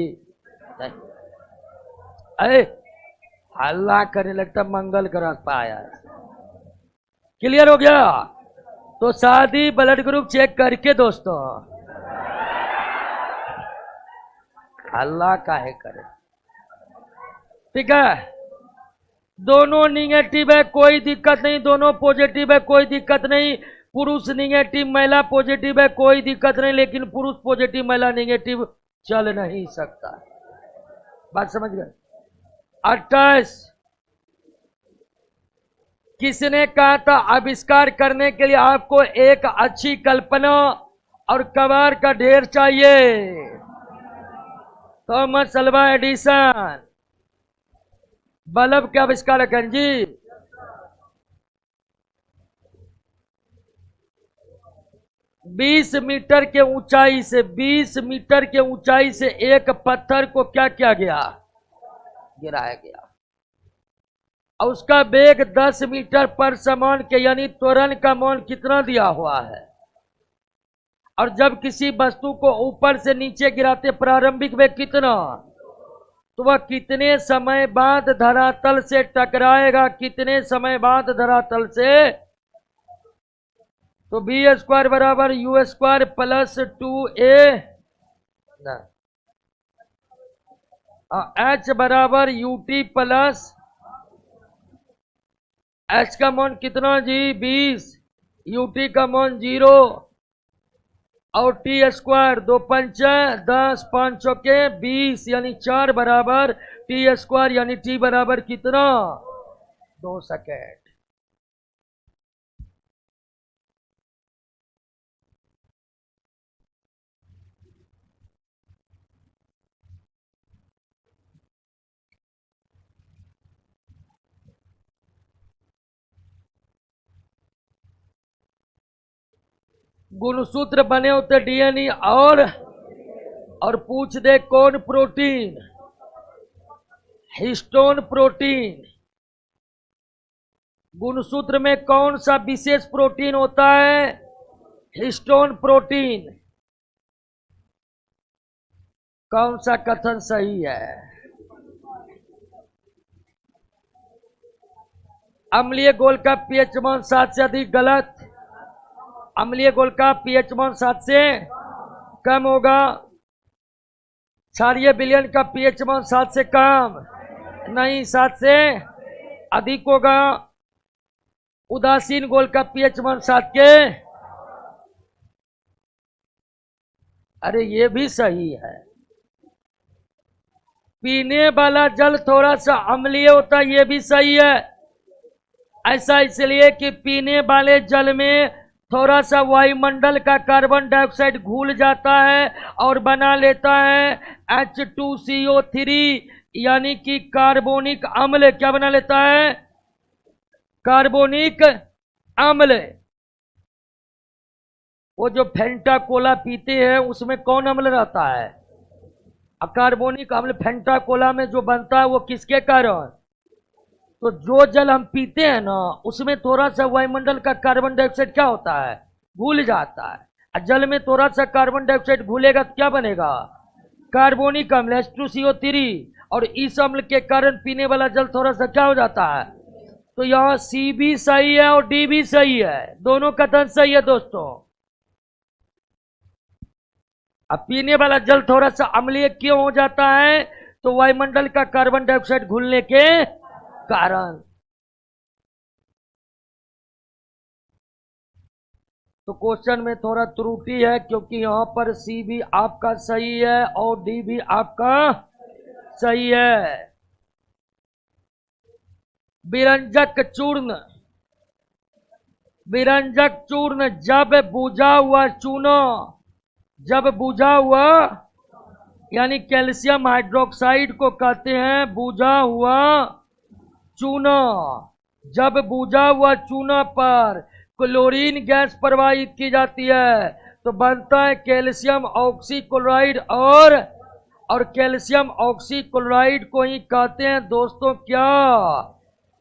नहीं। अरे हल्ला करने लगता मंगल ग्रह पाया। क्लियर हो गया? तो शादी ब्लड ग्रुप चेक करके दोस्तों, हल्ला काहे करे? ठीक है, दोनों निगेटिव है कोई दिक्कत नहीं, दोनों पॉजिटिव है कोई दिक्कत नहीं, पुरुष निगेटिव महिला पॉजिटिव है कोई दिक्कत नहीं, लेकिन पुरुष पॉजिटिव महिला निगेटिव चल नहीं सकता। बात समझ गए? 28 किसने कहा था आविष्कार करने के लिए आपको एक अच्छी कल्पना और कबाड़ का ढेर चाहिए? थॉमस अल्वा एडिसन बल्ब के आविष्कारक हैं जी। बीस मीटर के ऊंचाई से 20 मीटर के ऊंचाई से एक पत्थर को क्या किया गया? गिराया गया, और उसका वेग 10 मीटर पर समान के, यानी त्वरण का मान कितना दिया हुआ है? और जब किसी वस्तु को ऊपर से नीचे गिराते प्रारंभिक वेग कितना, तो वह कितने समय बाद धरातल से टकराएगा? कितने समय बाद धरातल से? तो v² बराबर u² प्लस 2a, h बराबर ut प्लस h का मान कितना जी? 20, ut का मान 0 और t² 2 पंच 10 5 चौके 20 यानी 4 बराबर t² यानी t बराबर कितना? 2 सेकेंड। गुणसूत्र बने होते डीएनए और पूछ दे कौन प्रोटीन? Histone protein. गुणसूत्र में कौन सा विशेष प्रोटीन होता है? Histone protein. कौन सा कथन सही है? अम्लीय घोल का पीएच मान 7 से अधिक गलत। अम्लीय घोल का पीएच मान 7 से कम होगा। क्षारीय विलयन का पीएच मान 7 से कम नहीं, 7 से अधिक होगा। उदासीन घोल का पीएच मान 7 के, अरे ये भी सही है। पीने वाला जल थोड़ा सा अम्लीय होता है, ये भी सही है। ऐसा इसलिए कि पीने वाले जल में थोड़ा सा वायुमंडल का कार्बन डाइऑक्साइड घुल जाता है और बना लेता है H2CO3, यानी कि कार्बोनिक अम्ल। क्या बना लेता है? कार्बोनिक अम्ल। वो जो फेंटा कोला पीते हैं उसमें कौन अम्ल रहता है? कार्बोनिक अम्ल फेंटा कोला में जो बनता है वो किसके कारण? तो जो जल हम पीते हैं ना उसमें थोड़ा सा वायुमंडल का कार्बन डाइऑक्साइड क्या होता है? घुल जाता है। और जल में थोड़ा सा कार्बन डाइऑक्साइड घुलेगा तो क्या बनेगा? कार्बोनिक अम्ल H2CO3। और इस अम्ल के कारण पीने वाला जल थोड़ा सा क्या हो जाता है? तो यहाँ सी भी सही है और डी भी सही है, दोनों कथन सही है दोस्तों। अब पीने वाला जल थोड़ा सा अम्लीय क्यों हो जाता है? तो वायुमंडल का कार्बन डाइऑक्साइड घुलने के कारण। तो क्वेश्चन में थोड़ा त्रुटि है, क्योंकि यहां पर सी भी आपका सही है और डी भी आपका सही है। विरंजक चूर्ण, विरंजक चूर्ण जब बुझा हुआ चूना, जब बुझा हुआ यानी कैल्शियम हाइड्रोक्साइड को कहते हैं बुझा हुआ चूना। जब बुझा हुआ चूना पर क्लोरीन गैस प्रवाहित की जाती है तो बनता है कैल्शियम ऑक्सीक्लोराइड, और कैल्शियम ऑक्सीक्लोराइड को ही कहते हैं दोस्तों क्या?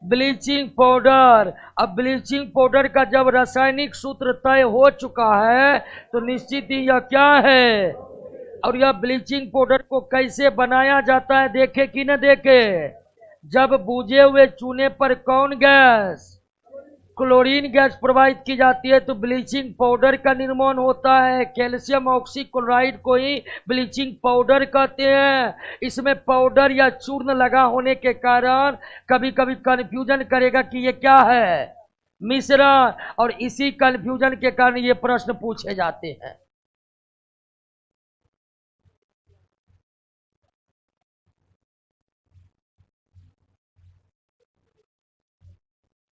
Bleaching powder. अब ब्लीचिंग पाउडर का जब रासायनिक सूत्र तय हो चुका है तो निश्चित ही यह क्या है? और यह ब्लीचिंग पाउडर को कैसे बनाया जाता है देखे कि न देखे? जब बुझे हुए चूने पर कौन गैस? क्लोरीन गैस प्रवाहित की जाती है तो ब्लीचिंग पाउडर का निर्माण होता है। कैल्शियम ऑक्सीक्लोराइड को ही ब्लीचिंग पाउडर कहते हैं। इसमें पाउडर या चूर्ण लगा होने के कारण कभी कभी कंफ्यूजन करेगा कि ये क्या है? मिश्रण। और इसी कंफ्यूजन के कारण ये प्रश्न पूछे जाते हैं।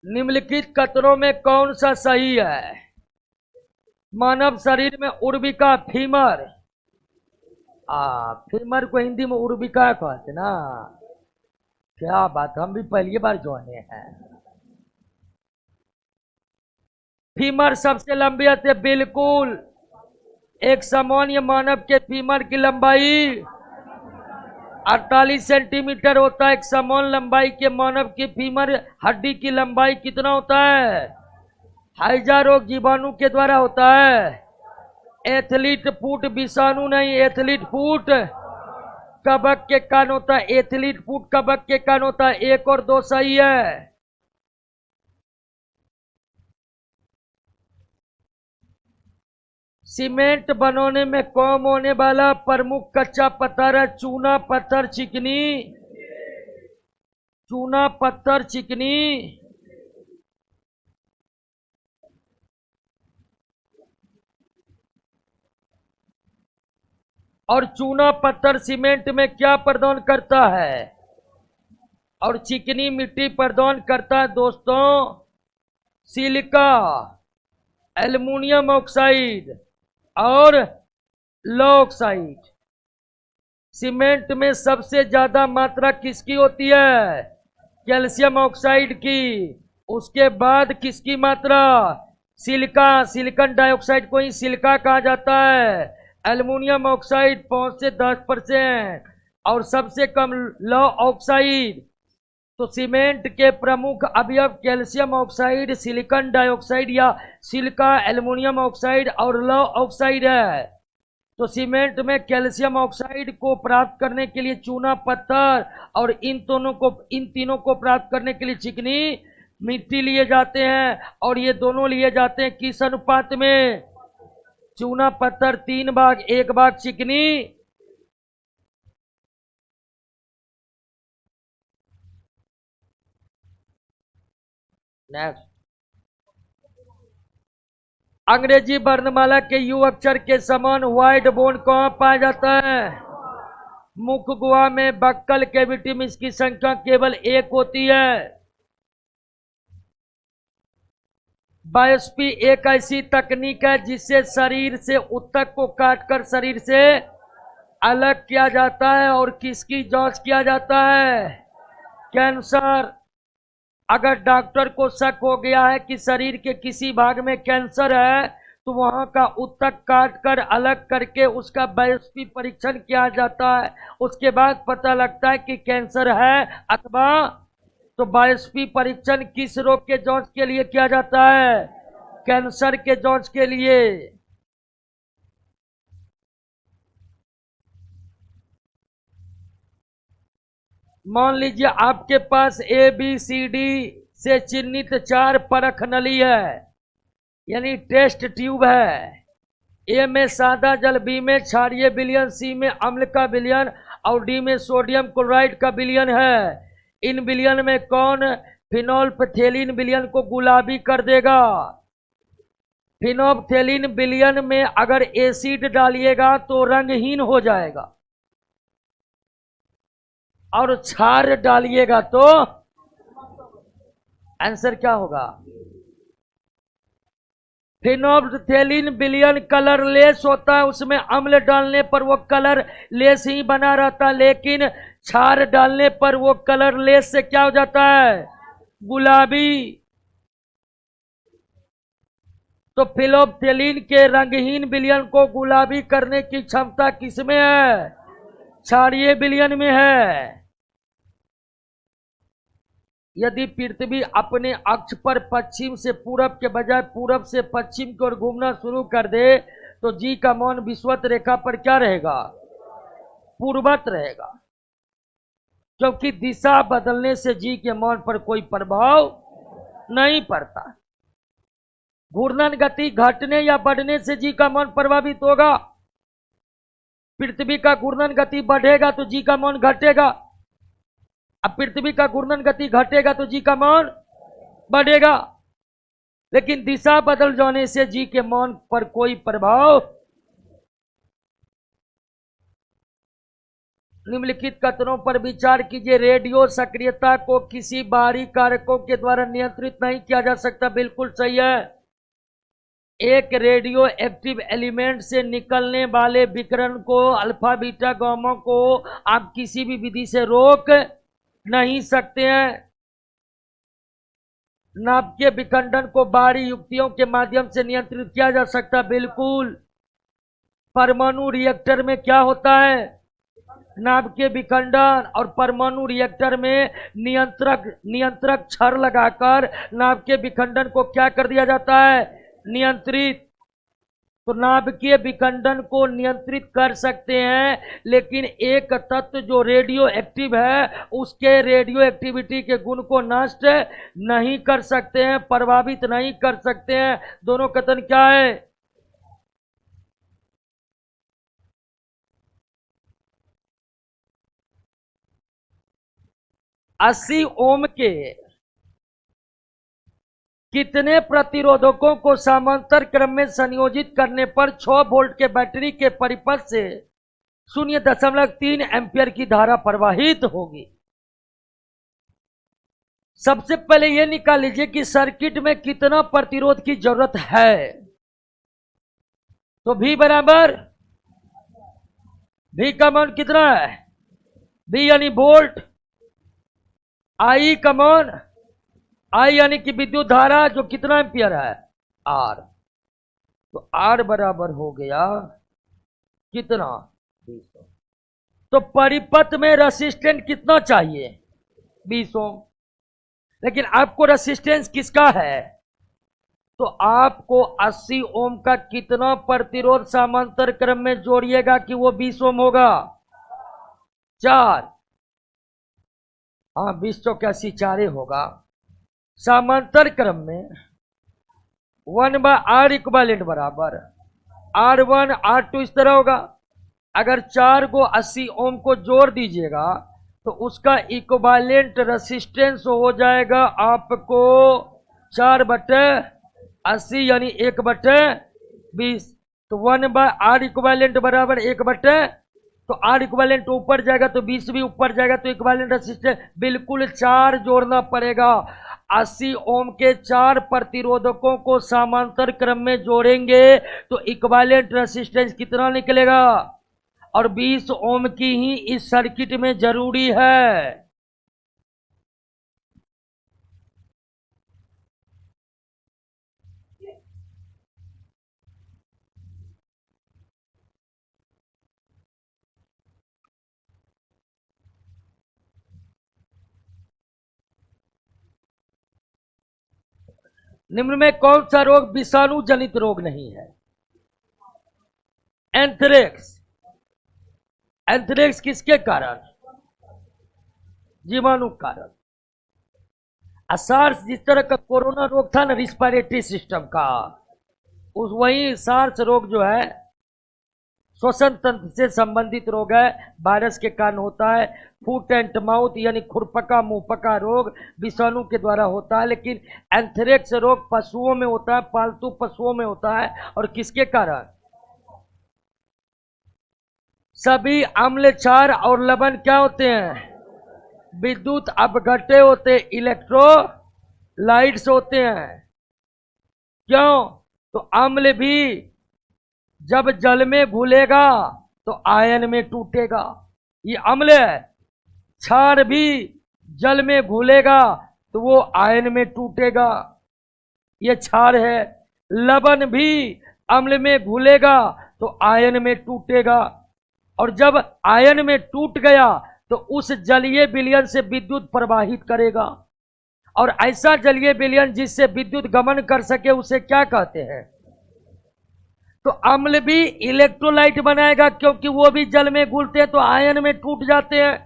निम्नलिखित कथनों में कौन सा सही है? मानव शरीर में उर्विका फीमर, फीमर को हिंदी में उर्विका कहते ना। क्या बात, हम भी पहली बार जाने हैं। फीमर सबसे लंबी है, बिल्कुल। एक सामान्य मानव के फीमर की लंबाई 48 सेंटीमीटर होता है। एक समान लंबाई के मानव की फीमर हड्डी की लंबाई कितना होता है? हैजा रोग जीवाणु के द्वारा होता है। एथलीट फूट विषाणु नहीं, एथलीट फूट कवक के कारण होता है। एथलीट फूट कवक के कारण होता है। 1 और 2 सही है। सीमेंट बनाने में काम होने वाला प्रमुख कच्चा पत्थर है चूना पत्थर, चिकनी, चूना पत्थर, चिकनी। और चूना पत्थर सीमेंट में क्या प्रदान करता है? और चिकनी मिट्टी प्रदान करता है दोस्तों सिलिका, एल्युमिनियम ऑक्साइड और लौह ऑक्साइड। सीमेंट में सबसे ज्यादा मात्रा किसकी होती है? कैल्शियम ऑक्साइड की। उसके बाद किसकी मात्रा? सिलिका, सिलिकॉन डाइऑक्साइड को ही सिलिका कहा जाता है। एल्युमिनियम ऑक्साइड 5 से 10%, और सबसे कम लौह ऑक्साइड। तो सीमेंट के प्रमुख अवयव कैल्शियम ऑक्साइड, सिलिकॉन डाइऑक्साइड या सिलिका, एल्युमिनियम ऑक्साइड और लौह ऑक्साइड है। तो सीमेंट में कैल्शियम ऑक्साइड को प्राप्त करने के लिए चूना पत्थर और इन तीनों को प्राप्त करने के लिए चिकनी मिट्टी लिए जाते हैं। और ये दोनों लिए जाते हैं किस अनुपात में? चूना पत्थर 3 भाग, 1 भाग चिकनी। नेक्स्ट, अंग्रेजी वर्णमाला के यू अक्षर के समान व्हाइट बोर्ड कहां पाया जाता है? मुख गुहा में बक्कल कैविटी में इसकी संख्या केवल 1 होती है। बायोप्सी एक ऐसी तकनीक है जिससे शरीर से ऊतक को काटकर शरीर से अलग किया जाता है। और किसकी जांच किया जाता है? कैंसर। अगर डॉक्टर को शक हो गया है कि शरीर के किसी भाग में कैंसर है तो वहां का ऊतक काटकर अलग करके उसका बायोप्सी परीक्षण किया जाता है। उसके बाद पता लगता है कि कैंसर है अथवा। तो बायोप्सी परीक्षण किस रोग के जांच के लिए किया जाता है? कैंसर के जांच के लिए। मान लीजिए आपके पास ABCD से चिन्हित 4 परख नली है, यानी टेस्ट ट्यूब है। ए में सादा जल, बी में क्षारीय विलयन, सी में अम्ल का विलयन और डी में सोडियम क्लोराइड का विलयन है। इन विलयन में कौन फिनोल्फथेलिन विलयन को गुलाबी कर देगा? फिनोल्फथेलिन विलयन में अगर एसिड डालिएगा तो रंगहीन हो जाएगा और क्षार डालिएगा तो आंसर क्या होगा? फिनोल्फथेलिन विलयन कलरलेस होता है, उसमें अम्ल डालने पर वो कलर लेस ही बना रहता, लेकिन क्षार डालने पर वो कलरलेस से क्या हो जाता है? गुलाबी। तो फिनोल्फथेलिन के रंगहीन विलयन को गुलाबी करने की क्षमता किसमें है? क्षारीय विलयन में है। यदि पृथ्वी अपने अक्ष पर पश्चिम से पूरब के बजाय पूरब से पश्चिम की ओर घूमना शुरू कर दे तो जी का मान विषुवत रेखा पर क्या रहेगा? पूर्वत रहेगा, क्योंकि दिशा बदलने से जी के मान पर कोई प्रभाव नहीं पड़ता। घूर्णन गति घटने या बढ़ने से जी का मान प्रभावित होगा। पृथ्वी का घूर्णन गति बढ़ेगा तो जी का मान घटेगा। अब पृथ्वी का घूर्णन गति घटेगा तो जी का मान बढ़ेगा, लेकिन दिशा बदल जाने से जी के मान पर कोई प्रभाव। निम्नलिखित कथनों पर विचार कीजिए। रेडियो सक्रियता को किसी बाहरी कारकों के द्वारा नियंत्रित नहीं किया जा सकता। बिल्कुल सही है। एक रेडियो एक्टिव एलिमेंट से निकलने वाले विकिरण को, अल्फा बीटा गामा को आप किसी भी विधि से रोक नहीं सकते हैं। नाभिकीय विखंडन को बाहरी युक्तियों के माध्यम से नियंत्रित किया जा सकता। बिल्कुल। परमाणु रिएक्टर में क्या होता है? नाभिकीय विखंडन। और परमाणु रिएक्टर में नियंत्रक क्षर लगाकर नाभिकीय विखंडन को क्या कर दिया जाता है? नियंत्रित। तो नाभिकीय विखंडन को नियंत्रित कर सकते हैं, लेकिन एक तत्व जो रेडियो एक्टिव है उसके रेडियो एक्टिविटी के गुण को नष्ट नहीं कर सकते हैं, प्रभावित नहीं कर सकते हैं। दोनों कथन क्या है? 80 ओम के कितने प्रतिरोधकों को समांतर क्रम में संयोजित करने पर 6 वोल्ट के बैटरी के परिपथ से 0.3 एम्पियर की धारा प्रवाहित होगी? सबसे पहले यह निकाल लीजिए कि सर्किट में कितना प्रतिरोध की जरूरत है। तो V बराबर, V का मान कितना है? V यानी वोल्ट, I का मान, I यानी कि विद्युत धारा जो कितना एम्पियर है? R। तो R बराबर हो गया कितना? 20 ओम। तो परिपथ में रेसिस्टेंस कितना चाहिए? 20 ओम। लेकिन आपको रेसिस्टेंस किसका है? तो आपको 80 ओम का कितना प्रतिरोध समांतर क्रम में जोड़िएगा कि वो 20 ओम होगा? 4। हाँ, 20 चौक 80, 4 होगा। समांतर क्रम में 1/R इक्विवेलेंट बराबर R1 R2 इस तरह होगा। अगर 4 को 80 ओम को जोड़ दीजिएगा तो उसका इक्विवेलेंट रेसिस्टेंस हो जाएगा आपको 4/80 यानी 1/20। तो 1/R इक्विवेलेंट बराबर 1/20। तो R इक्विवेलेंट ऊपर जाएगा तो 20 भी ऊपर जाएगा, तो इक्विवेलेंट रेसिस्टेंस बिल्कुल 4 जोड़ना पड़ेगा। 80 ओम के 4 प्रतिरोधकों को समांतर क्रम में जोड़ेंगे तो इक्विवेलेंट रेसिस्टेंस कितना निकलेगा, और 20 ओम की ही इस सर्किट में जरूरी है। निम्न में कौन सा रोग विषाणु जनित रोग नहीं है? एंथ्रेक्स। एंथ्रेक्स किसके कारण? जीवाणु कारण। सार्स जिस तरह का कोरोना रोग था ना रिस्पिरेटरी सिस्टम का, उस वही सार्स रोग जो है श्वसन तंत्र से संबंधित रोग है, वायरस के कारण होता है। फुट एंड माउथ यानी खुरपका मुंहपका रोग विषाणु के द्वारा होता है, लेकिन एंथ्रेक्स रोग पशुओं में होता है, पालतू पशुओं में होता है। और किसके कारण? सभी अम्ल क्षार और लवण क्या होते हैं? विद्युत अपघट्य होते, इलेक्ट्रोलाइट्स होते हैं। क्यों? तो अम्ल भी जब जल में घुलेगा तो आयन में टूटेगा, ये अम्ल है। क्षार भी जल में घुलेगा तो वो आयन में टूटेगा, ये क्षार है। लवण भी अम्ल में घुलेगा तो आयन में टूटेगा, और जब आयन में टूट गया तो उस जलीय विलयन से विद्युत प्रवाहित करेगा, और ऐसा जलीय विलयन जिससे विद्युत गमन कर सके उसे क्या कहते हैं? तो अम्ल भी इलेक्ट्रोलाइट बनाएगा क्योंकि वो भी जल में घुलते हैं तो आयन में टूट जाते हैं।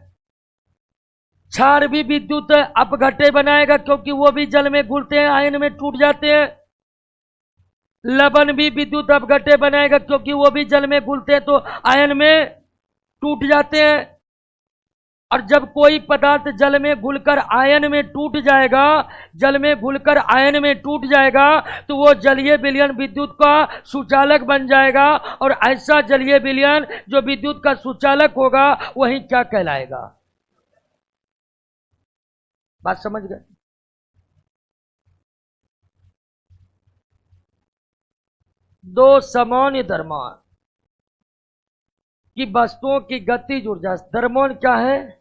क्षार भी विद्युत अपघट्य बनाएगा क्योंकि वो भी जल में घुलते हैं, आयन में टूट जाते हैं। लवण भी विद्युत अपघट्य बनाएगा क्योंकि वो भी जल में घुलते हैं तो आयन में टूट जाते हैं। और जब कोई पदार्थ जल में घुलकर आयन में टूट जाएगा, जल में घुलकर आयन में टूट जाएगा तो वो जलीय विलयन विद्युत का सुचालक बन जाएगा, और ऐसा जलीय विलयन जो विद्युत का सुचालक होगा वही क्या कहलाएगा? बात समझ गए? दो समान द्रव्यमान की वस्तुओं की गतिज ऊर्जा, द्रव्यमान क्या है?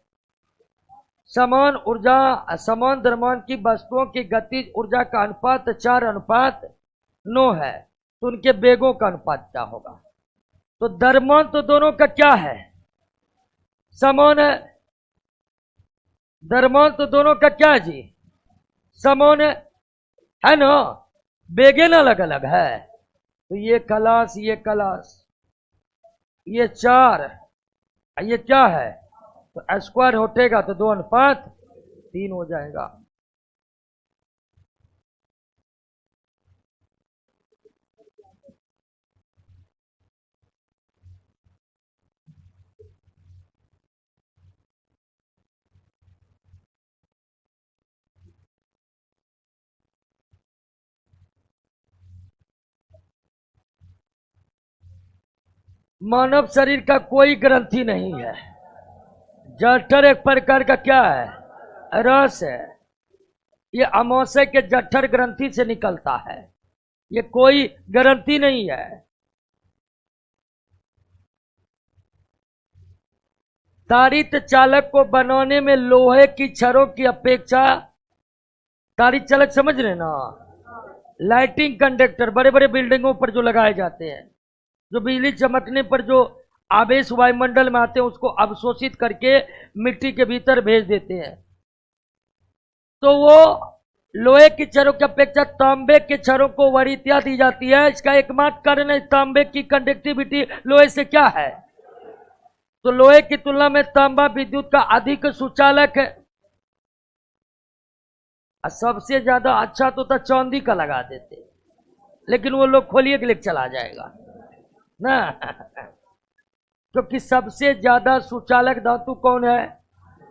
समान ऊर्जा, समान द्रव्यमान की वस्तुओं की गतिज ऊर्जा का अनुपात 4:9 है, तो उनके वेगों का अनुपात क्या होगा? तो द्रव्यमान तो दोनों का क्या है? समान है। द्रव्यमान तो दोनों का क्या है जी? समान है ना? वेगे ना अलग अलग है, तो ये क्लास, ये क्लास, ये 4, ये क्या है? तो स्क्वायर हटेगा तो 2:3 हो जाएगा। मानव शरीर का कोई ग्रंथि नहीं है। जठर एक प्रकार का क्या है? रस है। ये अमाशय के जठर ग्रंथि से निकलता है, ये कोई ग्रंथि नहीं है। तारित चालक को बनाने में लोहे की छड़ों की अपेक्षा, तारित चालक समझ रहे ना? लाइटिंग कंडक्टर बड़े बड़े बिल्डिंगों पर जो लगाए जाते हैं, जो बिजली चमकने पर जो आवेश वायुमंडल में आते हैं उसको अवशोषित करके मिट्टी के भीतर भेज देते हैं, तो वो लोहे की छड़ों की अपेक्षा तांबे के छड़ों को वरीयता दी जाती है। इसका एकमात्र कारण है तांबे की कंडक्टिविटी लोहे से क्या है? तो लोहे की तुलना में तांबा विद्युत का अधिक सुचालक है। सबसे ज्यादा अच्छा तो चांदी का लगा देते, लेकिन वो लोग खोलिए के लिए चला जाएगा ना, क्योंकि सबसे ज्यादा सुचालक धातु कौन है?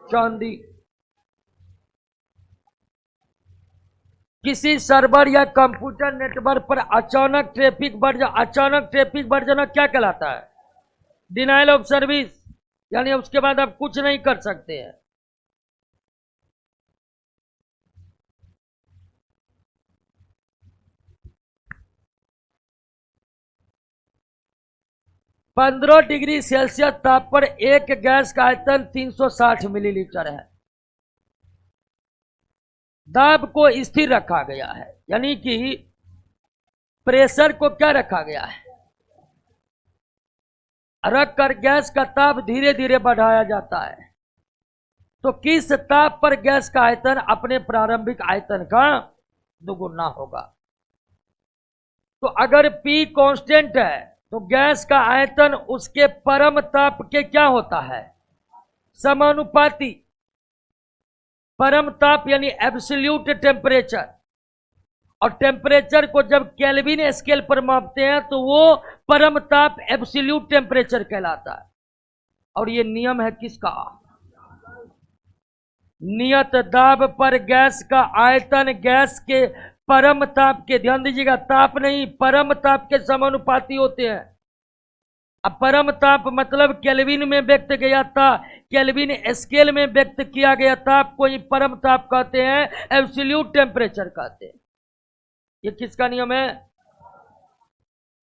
चांदी। किसी सर्वर या कंप्यूटर नेटवर्क पर अचानक ट्रैफिक बढ़ जाना क्या कहलाता है? Denial of service. यानी उसके बाद आप कुछ नहीं कर सकते हैं। पंद्रह डिग्री सेल्सियस ताप पर एक गैस का आयतन 360 मिलीलीटर है। दाब को स्थिर रखा गया है, यानी कि प्रेशर को क्या रखा गया है, रख कर गैस का ताप धीरे धीरे बढ़ाया जाता है। तो किस ताप पर गैस का आयतन अपने प्रारंभिक आयतन का दुगुना होगा। तो अगर P कांस्टेंट है तो गैस का आयतन उसके परम ताप के क्या होता है, समानुपाती। परम ताप यानी एब्सोल्यूट टेम्परेचर, और टेम्परेचर को जब केल्विन स्केल पर मापते हैं तो वो परम ताप एब्सोल्यूट टेम्परेचर कहलाता है। और ये नियम है किसका, नियत दाब पर गैस का आयतन गैस के परम ताप के, ध्यान दीजिएगा ताप नहीं, परम ताप के समानुपाती होते हैं। अब परम ताप मतलब केल्विन में व्यक्त किया था, केल्विन स्केल में व्यक्त किया गया ताप को ही परम ताप कहते हैं, एब्सोल्यूट टेम्परेचर कहते हैं। ये किसका नियम है।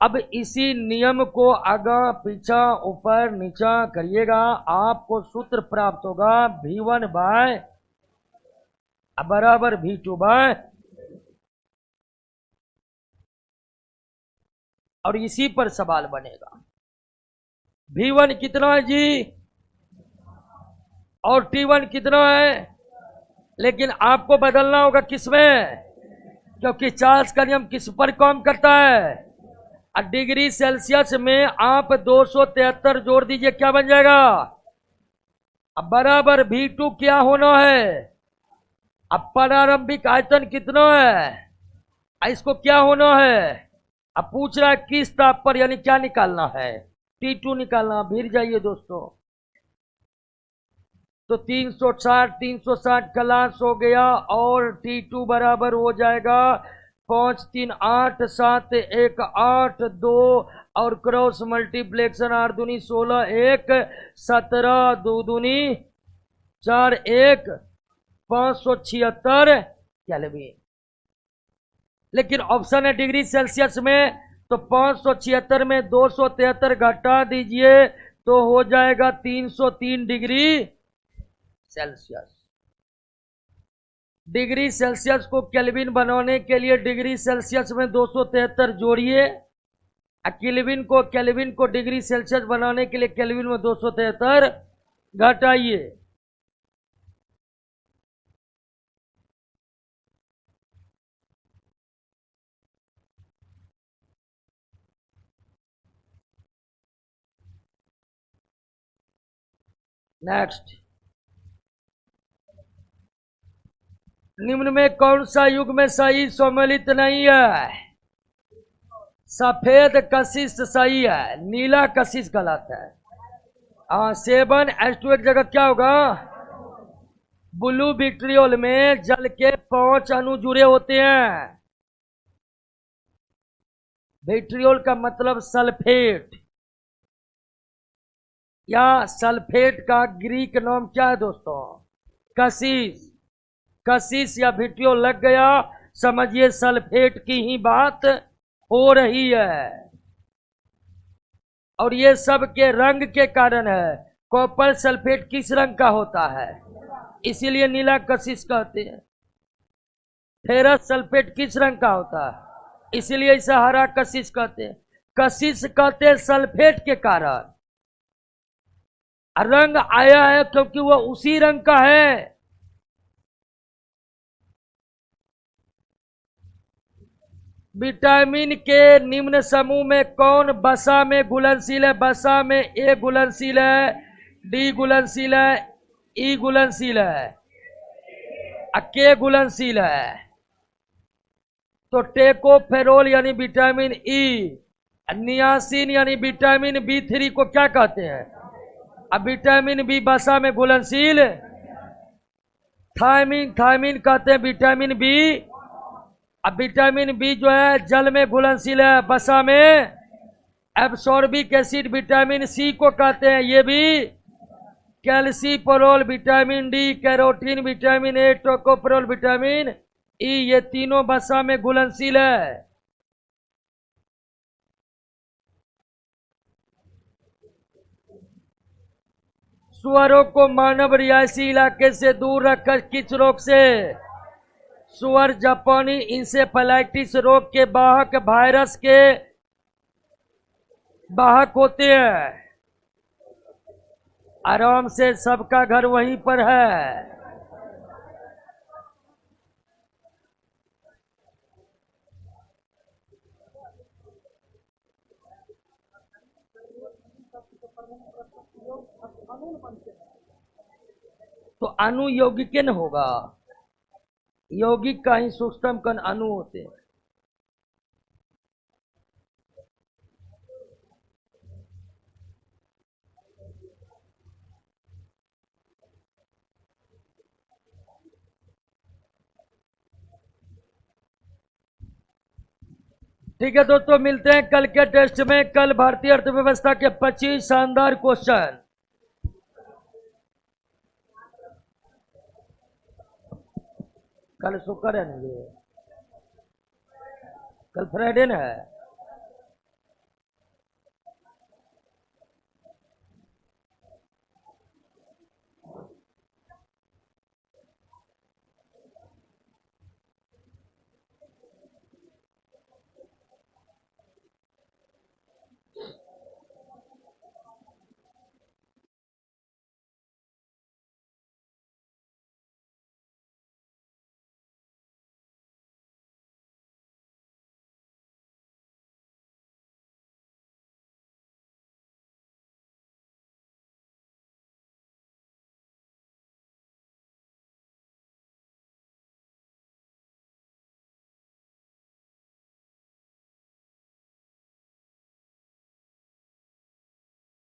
अब इसी नियम को आगा पीछा ऊपर नीचा करिएगा, आपको सूत्र प्राप्त होगा V1 बाय बराबर V2 बाय, और इसी पर सवाल बनेगा। V1 कितना है जी, और T1 कितना है, लेकिन आपको बदलना होगा किसमें, क्योंकि चार्ल्स का नियम किस पर काम करता है। डिग्री सेल्सियस में आप 273 जोड़ दीजिए, क्या बन जाएगा, अब बराबर V2 क्या होना है, अब प्रारंभिक आयतन कितना है, इसको क्या होना है। अब पूछ रहा है किस ताप पर, यानी क्या निकालना है, T2 निकालना। भीड़ जाइए दोस्तों, तो 360 क्लास हो गया, और T2 बराबर हो जाएगा 5 3 8 7 1 8 2, और क्रॉस मल्टीप्लेक्शन 8 दूनी 16 1 17 2 दूनी 4 1 576 केल्विन। लेकिन ऑप्शन है डिग्री सेल्सियस में, तो 576 में 273 घटा दीजिए तो हो जाएगा 303 डिग्री सेल्सियस। डिग्री सेल्सियस को केल्विन बनाने के लिए डिग्री सेल्सियस में 273 जोड़िए, केल्विन को डिग्री सेल्सियस बनाने के लिए केल्विन में 273 घटाइए। नेक्स्ट, निम्न में कौन सा युग्म सही सम्मिलित नहीं है। सफेद कशिश सही है, नीला कशिश गलत है। 7 H2 जगह क्या होगा, ब्लू विट्रियोल में जल के 5 अणु जुड़े होते हैं। विट्रियोल का मतलब सल्फेट, या सल्फेट का ग्रीक नाम क्या है दोस्तों, कशिश। कशिश या विट्रियोल लग गया, समझिए सल्फेट की ही बात हो रही है। और ये सब के रंग के कारण है। कॉपर सल्फेट किस रंग का होता है, इसीलिए नीला कशिश कहते हैं। फेरस सल्फेट किस रंग का होता है, इसीलिए इसे हरा कशिश कहते हैं। कशिश कहते हैं सल्फेट के कारण, रंग आया है क्योंकि वह उसी रंग का है। विटामिन के निम्न समूह में कौन वसा में घुलनशील है। वसा में ए घुलनशील है, डी घुलनशील है, ई घुलनशील है, के घुलनशील है। तो टेकोफेरोल यानी विटामिन ई, नियासिन यानी विटामिन B3 को क्या कहते हैं, अब विटामिन बी वसा में घुलनशील। थायमिन कहते हैं विटामिन बी। अब विटामिन बी जो है जल में घुलनशील है, वसा में। एब्सॉर्बिक एसिड विटामिन सी को कहते हैं, ये भी calciferol, vitamin D, carotene, vitamin A, tocopherol, vitamin E, ये तीनों वसा में घुलनशील है। सुअरों को मानव रिहायशी इलाके से दूर रखकर किस रोग से? सुअर जापानी इंसेफेलाइटिस रोग के वाहक वायरस के वाहक होते हैं। आराम से, सबका घर वहीं पर है। तो अणु यौगिक न होगा, यौगिक का ही सूक्ष्म कण अणु होते हैं। ठीक है दोस्तों, मिलते हैं कल के टेस्ट में। कल भारतीय अर्थव्यवस्था के 25 शानदार क्वेश्चन। कल शुक्र है ना, ये कल फ्राइडे ना है।